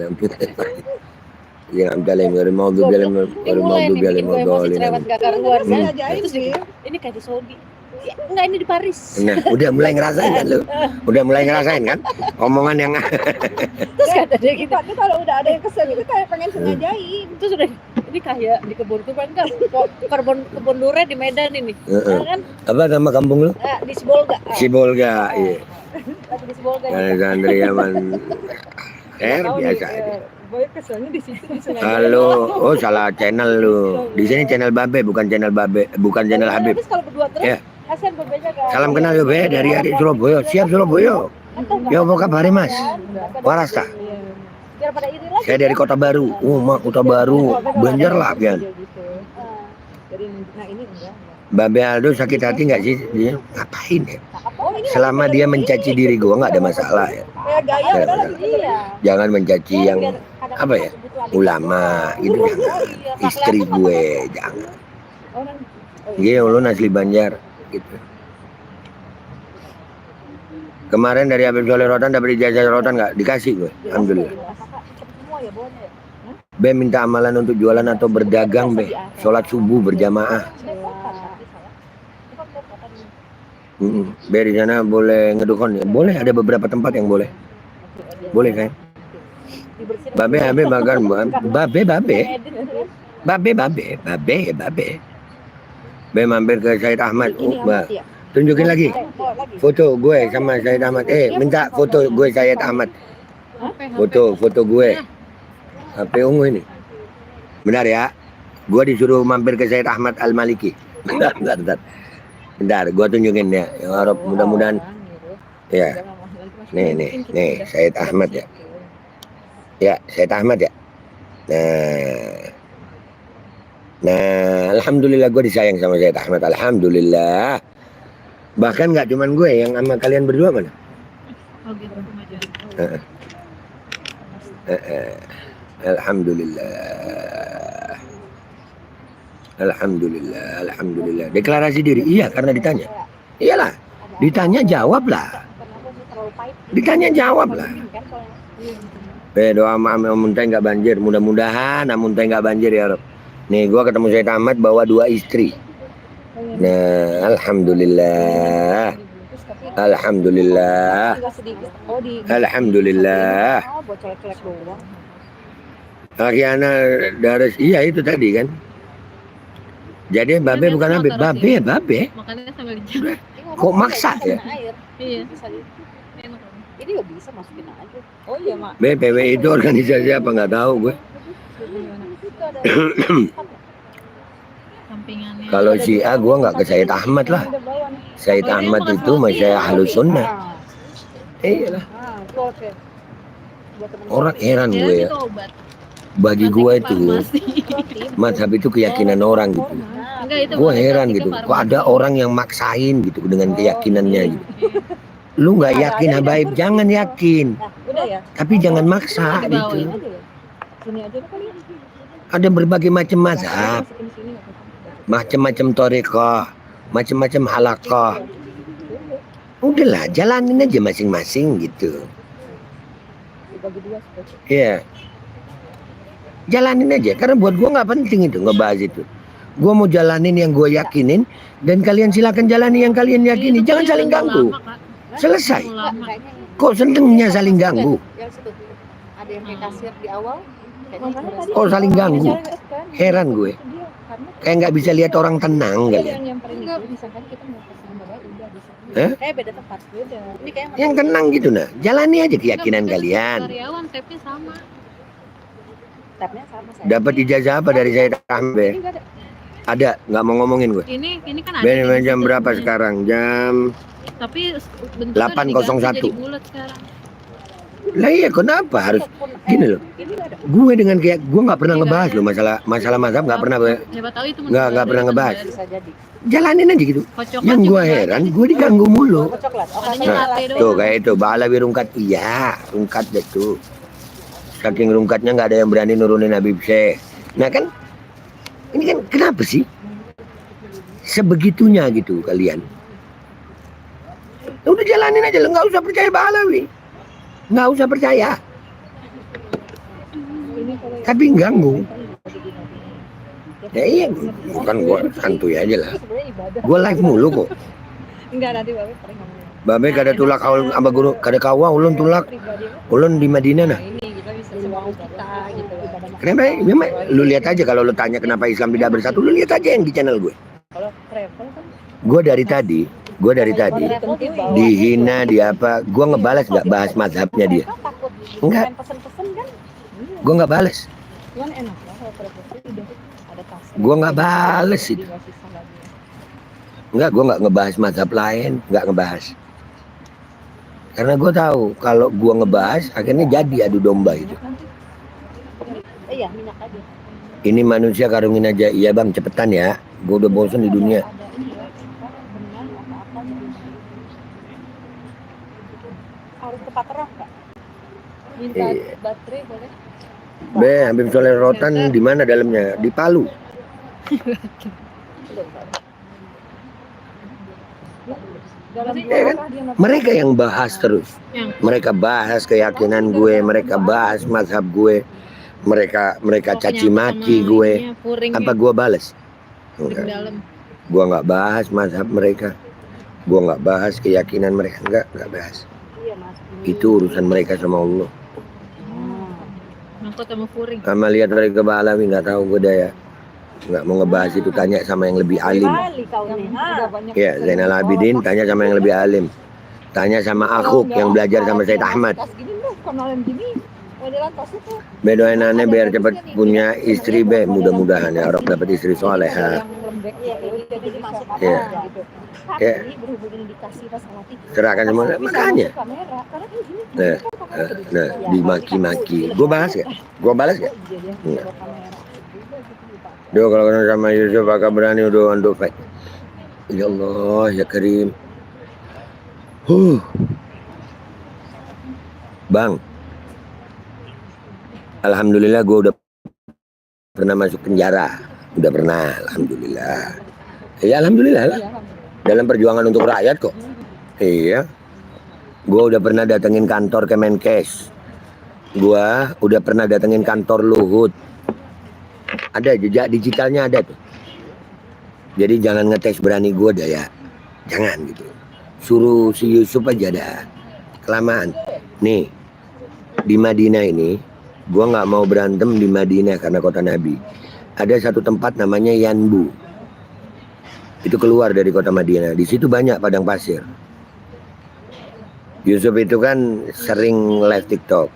C: yang amdalai dari maudhu bialim
A: Ini mulai nih bikin gue emosi cerewet gak karuan.
C: Hmm.
A: Terus ini kayak di Saudi. Ya, enggak ini di Paris.
C: Nah, udah mulai ngerasain kan lu? Udah mulai ngerasain kan? Omongan yang
A: Terus kata dia gitu.
B: Tapi kalau udah ada yang kesel itu kayak pengen sengajain.
A: Terus udah ini kayak di kebun durian kan? Kebun durian di Medan ini.
C: Heeh.
A: Kan
C: Apa nama kampung lu?
A: di Sibolga.
C: Sibolga, iya.
A: Lagi di Sibolga.
C: Alexandria man. Biasa aja.
B: Boy keselnya di situ disengajain.
C: Halo, oh salah channel lu. Di sini channel Babe, bukan channel Babe, bukan channel Habib.
A: Terus kalau berdua terus
C: Ya.
A: kasihan berbeda kan.
C: Salam kenal yo Be dari adik Surabaya. Siap Surabaya. Ya apa kabar Mas? Waras tak?
A: Biar pada iri lagi.
C: Saya dari Kota Baru. Oh, mak Kota Baru. Banjar lah pian.
B: Jadi nah ini enggak.
C: Babe Aldo sakit hati nggak sih? Dia ngapain ya?
A: Oh, ini
C: Selama dia mencaci diri gua nggak ada masalah ya.
B: Kayak gaya
C: Ya,
B: udah
C: benar.
A: iya.
C: Jangan mencaci yang
A: Biar kadang-kadang
C: apa ya?
A: kebutuhan
C: Ulama itu
A: Iya,
C: jangan.
A: nggak
C: Istri
A: kelihatan
C: gue jangan.
B: orang
C: Iya lu asli Banjar gitu. Kemarin dari Habib Soleh Rotan dapat ijazah Rotan nggak? Dikasih gue. Alhamdulillah.
A: semua ya bawahnya ya.
C: Be minta amalan untuk jualan atau berdagang Be. Sholat subuh berjamaah. Be di sana boleh ngedukon ya? Boleh, ada beberapa tempat yang boleh. Boleh kan? Babe makan babe. Be mampir ke Said Ahmad. Tunjukin lagi foto gue sama Said Ahmad. Minta foto gue Said Ahmad. Foto gue. HP ungu ini. Benar ya? Gue disuruh mampir ke Said Ahmad Al-Maliki. Bentar, gue tunjukin ya. Yang Arab mudah-mudahan. Ya. Nih, Said Ahmad ya. Ya, Said Ahmad ya. Nah, alhamdulillah gue disayang sama Said Ahmad. Alhamdulillah. Bahkan nggak cuman gue, yang sama kalian berdua mana?
D: Oh gitu aja.
C: Alhamdulillah. Alhamdulillah. Deklarasi diri. Iya, karena ditanya. Iyalah. Ditanya jawablah. Doa amun teh nggak banjir. Mudah-mudahan amun teh nggak banjir ya Rob. Nih, gua ketemu Said Ahmad bawa 2 istri. Nah, alhamdulillah. Laki anak daras, iya itu tadi kan. Jadi babe bukan babe.
D: Makanya sambil dijaga.
C: Kok maksa ya?
D: Iya.
A: Ini nggak bisa masukin aja.
B: Oh iya mak.
C: PWI itu organisasi apa nggak tahu gue.
D: Sampingannya.
C: Kalau si A gue nggak ke Said Ahmad lah. Said Ahmad itu masih Ahlus Sunnah. Iyalah. Orang heran gue ya. Bagi gue itu mazhab itu keyakinan orang gitu. Gue heran gitu. Kok ada orang yang maksain gitu dengan keyakinannya gitu. Lu nggak yakin habaib, jangan yakin. Tapi jangan maksa gitu. Ada berbagai macam mazhab, macam-macam thariqah, macam-macam halaqah. Udahlah, jalanin aja masing-masing gitu. Iya. Jalanin aja, karena buat gua nggak penting itu ngebahas itu. Gua mau jalanin yang gue yakinin, dan kalian silakan jalani yang kalian yakini. Jangan saling ganggu. Selesai. Kok senengnya saling ganggu?
A: Ada yang kayak kasir di awal.
C: Kok saling ganggu? Heran gue. Kayak nggak bisa lihat orang tenang kalian.
A: Beda tempat. Ini kayak
C: Yang tenang gitu nah. Jalani aja keyakinan kalian.
D: Karyawan tapi sama.
A: Tabnya sama saya.
C: Dapat ijazah apa dari Said Ahmad? Ada, nggak mau ngomongin gue.
D: Ini kan ada.
C: Jam berapa sekarang? Jam
D: Tapi
C: 8.01.
D: jadi bulat sekarang.
C: Lah iya, kenapa harus gini loh? Gue dengan kayak gue nggak pernah ngebahas loh masalah mazhab, nggak pernah nggak pernah ngebahas. Jalanin aja gitu. Yang gue heran, gue diganggu mulu. Nah, tuh kayak itu Ba'alawi rungkat, iya rungkat deh tuh. Saking rungkatnya nggak ada yang berani nurunin Habib Syekh. Nah kan, ini kan kenapa sih sebegitunya gitu kalian? Udah jalanin aja, nggak usah percaya Ba'alawi, nggak usah percaya. Tapi ganggu. Ya iya, bukan gua santuy aja lah. Gua live mulu kok.
B: Enggak, nanti babe paling ngomong.
C: Babe kada tulak awal aba guru kada kawa ulun tulak. Ulun di Madinah nah.
B: Ini kita bisa semua kita gitu.
C: Kenapa? Memang lu lihat aja kalau lu tanya kenapa Islam tidak bersatu, lu lihat aja yang di channel gue.
B: Kalau travel kan
C: Gue dari tadi dihina, di apa, gue ngebalas nggak bahas mazhabnya dia. Enggak,
A: Pesen-pesen kan.
C: gue nggak balas.
B: cuman enak lah kalau travel udah ada tas.
C: Gue nggak balas itu. Enggak, gue nggak ngebahas mazhab lain, nggak ngebahas. Karena gue tahu kalau gue ngebahas akhirnya jadi adu domba itu.
A: Iya, minyak aja.
C: Ini manusia karungin aja, iya bang cepetan ya. Gue udah bosan di dunia.
A: Harus tepat terang Kak.
B: Minta baterai boleh?
C: Be, Habib Soleh Rotan di mana dalamnya? Di Palu. Ya kan? Mereka yang bahas terus. Mereka bahas keyakinan gue, mereka bahas mazhab gue, mereka caci maki gue. Apa gue balas? Enggak. Gue nggak bahas mazhab mereka. Gue nggak bahas keyakinan mereka, nggak bahas.
A: Iya mas.
C: Itu urusan mereka sama Allah.
D: Ngangkut sama Furing.
C: Sama lihat mereka alami nggak tahu gue dah ya. Nggak mau ngebahas itu, tanya sama yang lebih alim.
A: Kali kau nih.
B: Udah banyak
C: Ya Zainal Abidin tanya sama yang lebih alim. Tanya sama Akhuk yang belajar sama Said Ahmad.
B: Tas gini loh, konalan gini. Modelan tas itu.
C: Bedoain aneh biar cepet punya istri be. Mudah-mudahan ya Rob dapat istri soleha.
B: Yang lembek gitu, jadi masuk apa
C: Iya.
B: gitu.
C: Iya.
B: Tapi berhubung indikasi pas Salati.
C: Serahkan semua. Makanya.
B: Kamera, karena kan gini.
C: Nah, nah, dimaki-maki. Gue bahas gak? Gue balas gak? Enggak. Duh kalau kenal sama Yusuf agak berani udah untuk fight. Ya Allah ya Karim. Bang, alhamdulillah gue udah pernah masuk penjara. Udah pernah, alhamdulillah. Ya alhamdulillah lah. Dalam perjuangan untuk rakyat kok. Iya. Gue udah pernah datengin kantor Kemenkes. Gue udah pernah datengin kantor Luhut. Ada jejak digitalnya ada tuh. Jadi jangan ngetes berani gue dah ya. Jangan gitu. Suruh si Yusuf aja dah. Kelamaan. Nih, di Madinah ini, gue nggak mau berantem di Madinah karena kota Nabi. Ada satu tempat namanya Yanbu. Itu keluar dari kota Madinah. Di situ banyak padang pasir. Yusuf itu kan sering live TikTok.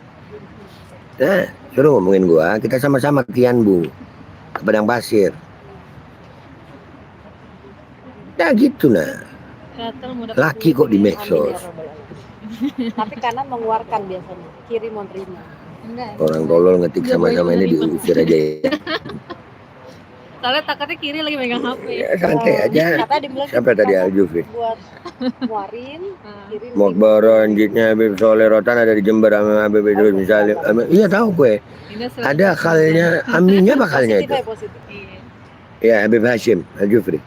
C: Nah, suruh ngomongin gue. Kita sama-sama ke Yanbu, ke padang pasir. Nah gitu nah.
D: Gatel mau dapet
C: Laki kok di medsos.
A: Tapi kanan mengeluarkan biasanya, kiri mau terima.
D: Enggak.
C: Orang tolol ngetik sama-sama ini diusir aja ya.
D: Soalnya takutnya kiri lagi megang HP.
C: Ya santai aja.
A: Katanya dibilang
C: Siapa tadi Aljufri?
A: buat muarin, kiri
C: Mokbaro anjitnya Habib Soleh Rotan ada di Jember sama Habib Idrus misalnya. Iya tahu gue.
D: Ini
C: Ada kalnya, aminnya bakalnya
A: positif
C: itu.
A: ya positif.
D: Iya.
C: Ya Habib Hashim Aljufri.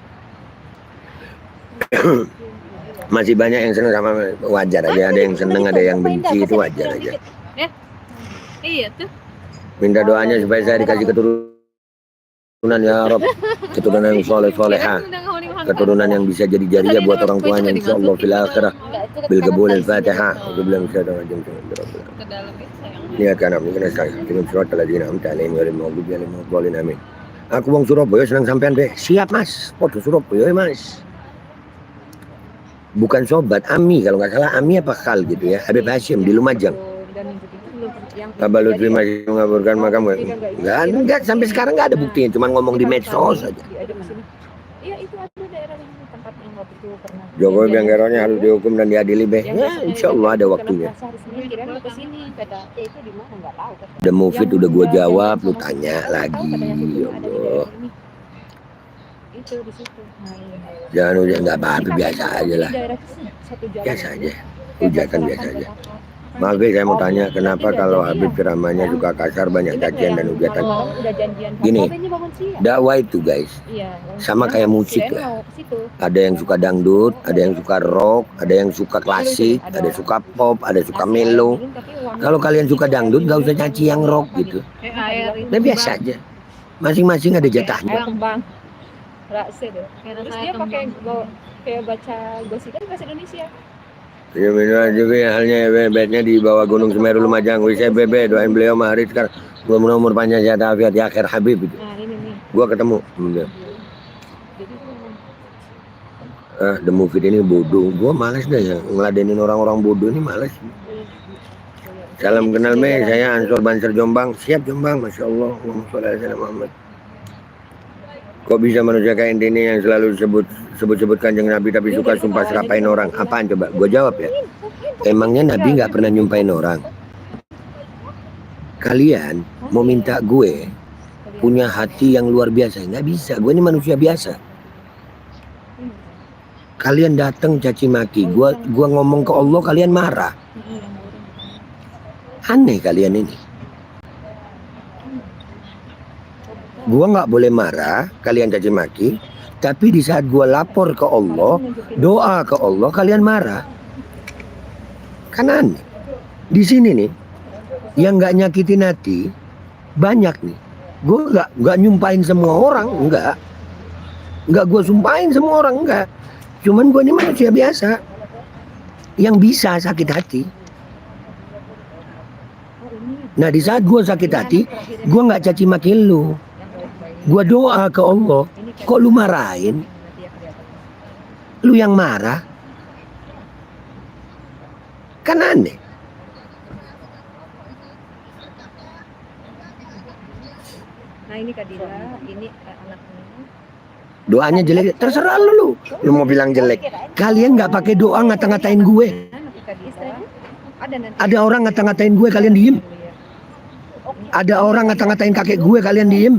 C: Masih banyak yang seneng sama, wajar aja. Ada yang seneng, ada yang benci, itu wajar aja.
D: Iya tuh.
C: Minta doanya supaya saya dikasih keturunan ya Rob. Keturunan yang soleh-soleha. Keturunan yang bisa jadi jariah buat orang tuanya insyaallah fil akhirah. Bil qabul al-Fatihah. Aku bilang saya dengan jam
D: Ke dalam itu sayang.
C: niatkan amin kena saya. Kirim surat ladzina amta alaihim wa maghdubi alaihim waladdallin amin. Aku wong Surabaya senang sampean be. Siap Mas. Podo Surabaya Mas. Bukan sobat Ami kalau nggak salah Ami apa Khal gitu ya. Habib Hashim di Lumajang.
B: Dan nunjukin belum yang
C: Abah Lutfi masih mengaburkan makam enggak sampai sekarang nggak ada buktinya, cuma ngomong di medsos aja.
B: Ada di sini. Iya itu ada daerah yang tempat yang waktu itu pernah.
C: Jokowi bilang geronya harus dihukum dan diadili be.
B: Yang
C: Ya, insya Allah ada waktunya.
B: Kira ke sini kata ya itu di mana nggak tahu. Kata.
C: The Mufid udah gua jawab, lu
B: Sama
C: tanya
B: tahu
C: lagi.
B: katanya
C: Ya
B: ada di
C: Allah.
B: daerah ini. Itu di situ. Nah, iya.
C: Jangan udah nggak apa-apa biasa aja lah.
B: Di daerah sini, satu jalan.
C: Biasa aja. Hujatan biasa aja. Maaf be, saya mau tanya kenapa kalau Habib ceramahnya suka kasar, banyak cacian dan hujatan.
B: Udah janjian.
C: Gini,
B: Bapaknya bangun siang.
C: Dakwah itu guys,
B: Iya.
C: sama kayak musik
B: Kirain
C: lah.
B: mau ke situ.
C: Ada yang suka dangdut, ada yang suka rock, ada yang suka klasik, ada yang suka pop, ada yang suka melo. Kalau kalian suka dangdut, nggak usah nyaci yang rock gitu.
D: Kayak air itu.
C: Nah biasa aja. Masing-masing ada jatahnya.
B: Air kembang. Rasa deh.
D: Kayak
B: Terus
D: rasa
B: dia
D: air
B: pakai
D: kembang.
B: kayak baca gosikan bahasa Indonesia.
C: Ya benar juga ya, halnya ya, bednya di bawah Gunung Semeru Lumajang. Wisa BB doain beliau mahari sekarang mudah-mudahan umur panjang sehat afiat ya akhir Habib itu.
B: Nah ini nih.
C: Gua ketemu.
B: Jadi
C: The Mufid ini bodoh. Gua males deh ya ngeladenin orang-orang bodoh ini males. Salam kenal me, saya Ansor Banser Jombang. Siap Jombang, masya Allah. Allahumma sholli ala sayyidina Muhammad. Kok bisa manusia kayak ini yang selalu sebut-sebut kanjeng Nabi tapi suka sumpah serapain orang? Apaan coba? Gue jawab ya. Emangnya Nabi nggak pernah nyumpahin orang? Kalian mau minta gue punya hati yang luar biasa? Nggak bisa. Gue ini manusia biasa. Kalian datang caci maki. Gue ngomong ke Allah, kalian marah. Aneh kalian ini. Gua nggak boleh marah, kalian caci maki, tapi di saat gua lapor ke Allah, doa ke Allah, kalian marah. Kan aneh. Di sini nih, yang nggak nyakitin hati banyak nih. Gua nggak nyumpahin semua orang, nggak gua sumpahin semua orang, enggak. Cuman gue ini manusia biasa yang bisa sakit hati. Nah di saat gue sakit hati, gue nggak caci maki lu, gue doa ke Allah. Kok lu marahin? Lu yang marah? Kan aneh.
B: Nah ini Kadila, ini anaknya.
C: Doanya jelek, terserah lu. Lu mau bilang jelek. Kalian nggak pakai doa ngata-ngatain gue.
B: Nanti Kadila. Ada nanti.
C: Ada orang ngata-ngatain gue, kalian diem. Ada orang ngata-ngatain kakek gue, kalian diem.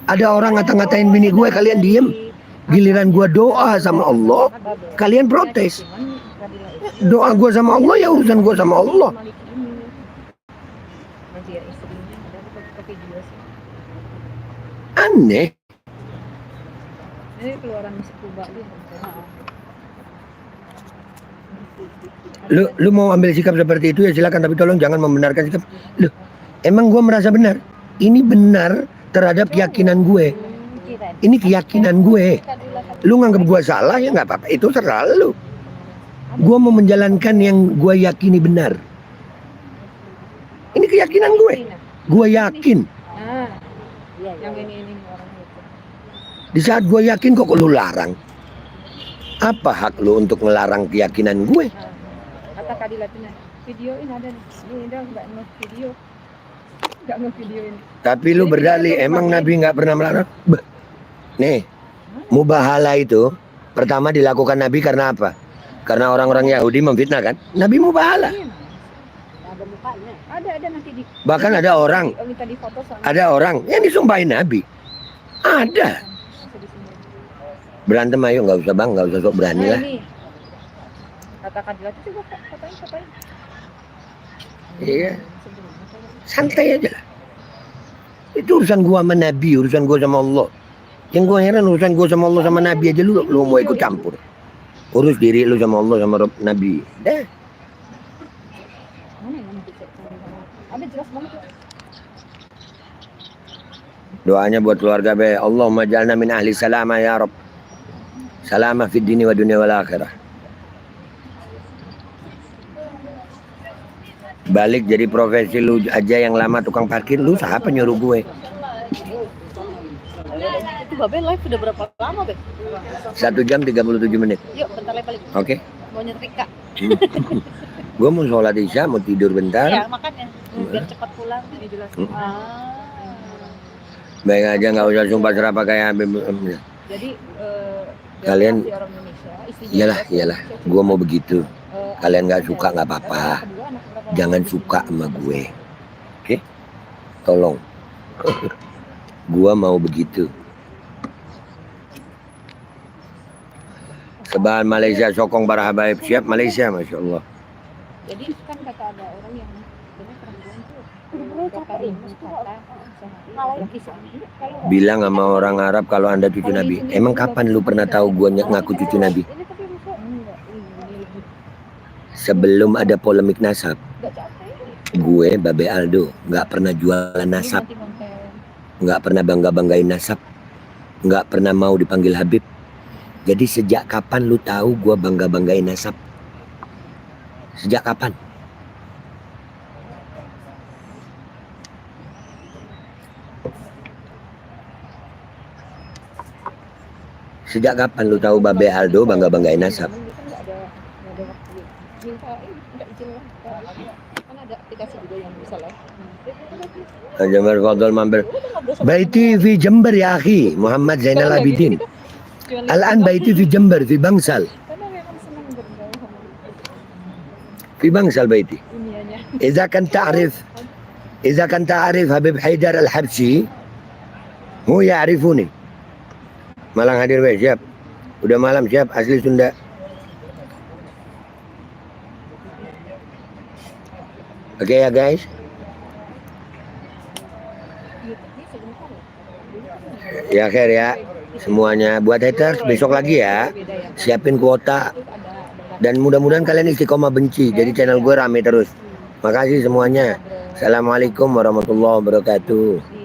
C: Ada orang ngata-ngatain bini gue, kalian diem. Giliran gue doa sama Allah, kalian protes. Doa gue sama Allah ya urusan gue sama Allah. Aneh.
B: Ini keluaran musik kubah
C: Lu mau ambil sikap seperti itu ya silakan, tapi tolong jangan membenarkan sikap. Loh, emang gue merasa benar? Ini benar terhadap keyakinan gue. Ini keyakinan gue. Lu nganggap gue salah ya nggak apa-apa, itu terserah lu. Gue mau menjalankan yang gue yakini benar. Ini keyakinan gue. Gue yakin.
B: Nah, yang ini orang itu.
C: Di saat gue yakin kok lu larang? Apa hak lu untuk melarang keyakinan gue?
B: Kata Kadila tuh, videoin ada nih. Ini udah nggak mau video. Nggak mau videoin.
C: Tapi lu berdalih, emang Nabi nggak pernah melarang? Nih, mubahala itu pertama dilakukan Nabi karena apa? Karena orang-orang Yahudi memfitnah kan? Nabi mubahala.
A: Ada mukanya.
B: Ada nanti di.
C: Bahkan ada orang,
B: Minta di foto sama.
C: ada orang yang disumpahin Nabi. Ada. Berantem ayo, nggak usah bang, nggak usah sok berani lah.
B: Ini. Kata Kadila tuh coba fotoin.
C: Iya, santai aja lah. Itu urusan gua sama Nabi, urusan gua sama Allah. Yang gua heran urusan gua sama Allah sama Nabi aja lu mau ikut campur. Urus diri lu sama Allah sama Nabi. Dah.
B: Mana yang ada jelas banget.
C: Doanya buat keluarga be. Allahumma jalna min ahli salama ya Rabb. Salamah fid dini wa dunia wal akhirah. Balik jadi profesi lu aja yang lama tukang parkir, lu siapa nyuruh gue?
A: Itu Babe live udah berapa lama, Be?
C: 1 jam 37 menit.
A: Yuk, bentar lagi balik.
C: Oke.
A: Mau nyetrika.
C: Gue mau sholat isya, mau tidur bentar.
A: Ya, makanya. Biar cepat pulang.
C: Hmm.
A: Ah.
C: Baik aja, nggak usah sumpah serapah kayak Habib.
B: Jadi
C: Kalian,
B: si orang Indonesia, istrinya
C: iyalah,
B: juga
C: iyalah.
B: sukses.
C: Gue mau begitu. Kalian nggak suka nggak apa-apa.
B: Kedua, anak berapa?
C: Jangan suka sama gue. Oke? Tolong. Gua mau begitu. Sebahan Malaysia sokong para habaib. Siap Malaysia, Masya Allah.
B: Jadi kan kata ada orang yang dengan perempuan tuh kata ini kata sehari kalau
C: Bilang sama orang Arab kalau anda cucu Nabi. Emang kapan lu pernah tahu gua ngaku cucu Nabi?
B: ini tapi rusak enggak ini lebih
C: Sebelum ada polemik nasab.
B: enggak capek
C: Gue, Babe Aldo, nggak pernah jualan nasab.
B: nanti konten
C: Nggak pernah bangga-banggain nasab. Nggak pernah mau dipanggil Habib. Jadi sejak kapan lu tahu gua bangga-banggain nasab? Sejak kapan? Sejak kapan lu tahu Babe Aldo bangga-banggain nasab?
B: kan nggak ada waktu minta enggak izin lah kan ada aplikasi juga yang bisa lah
C: Jambar Fadl Mampir. Baiti fi Jember ya akhi, Muhammad Zainal Abidin. Al-an baiti fi Jember fi Bangsal.
B: karena memang senang bergaul sama
C: Fi Bangsal baiti.
B: dunianya
C: إذا كنت تعرف Habib Haidar Al-Habsyi, هو يعرفوني. Malang hadir weh, siap. Udah malam siap, asli Sunda. Oke ya guys. Ya khair ya semuanya. Buat haters besok lagi ya. Siapin kuota. Dan mudah-mudahan kalian istiqomah benci. Jadi channel gue rame terus. Makasih semuanya. Assalamualaikum warahmatullahi wabarakatuh.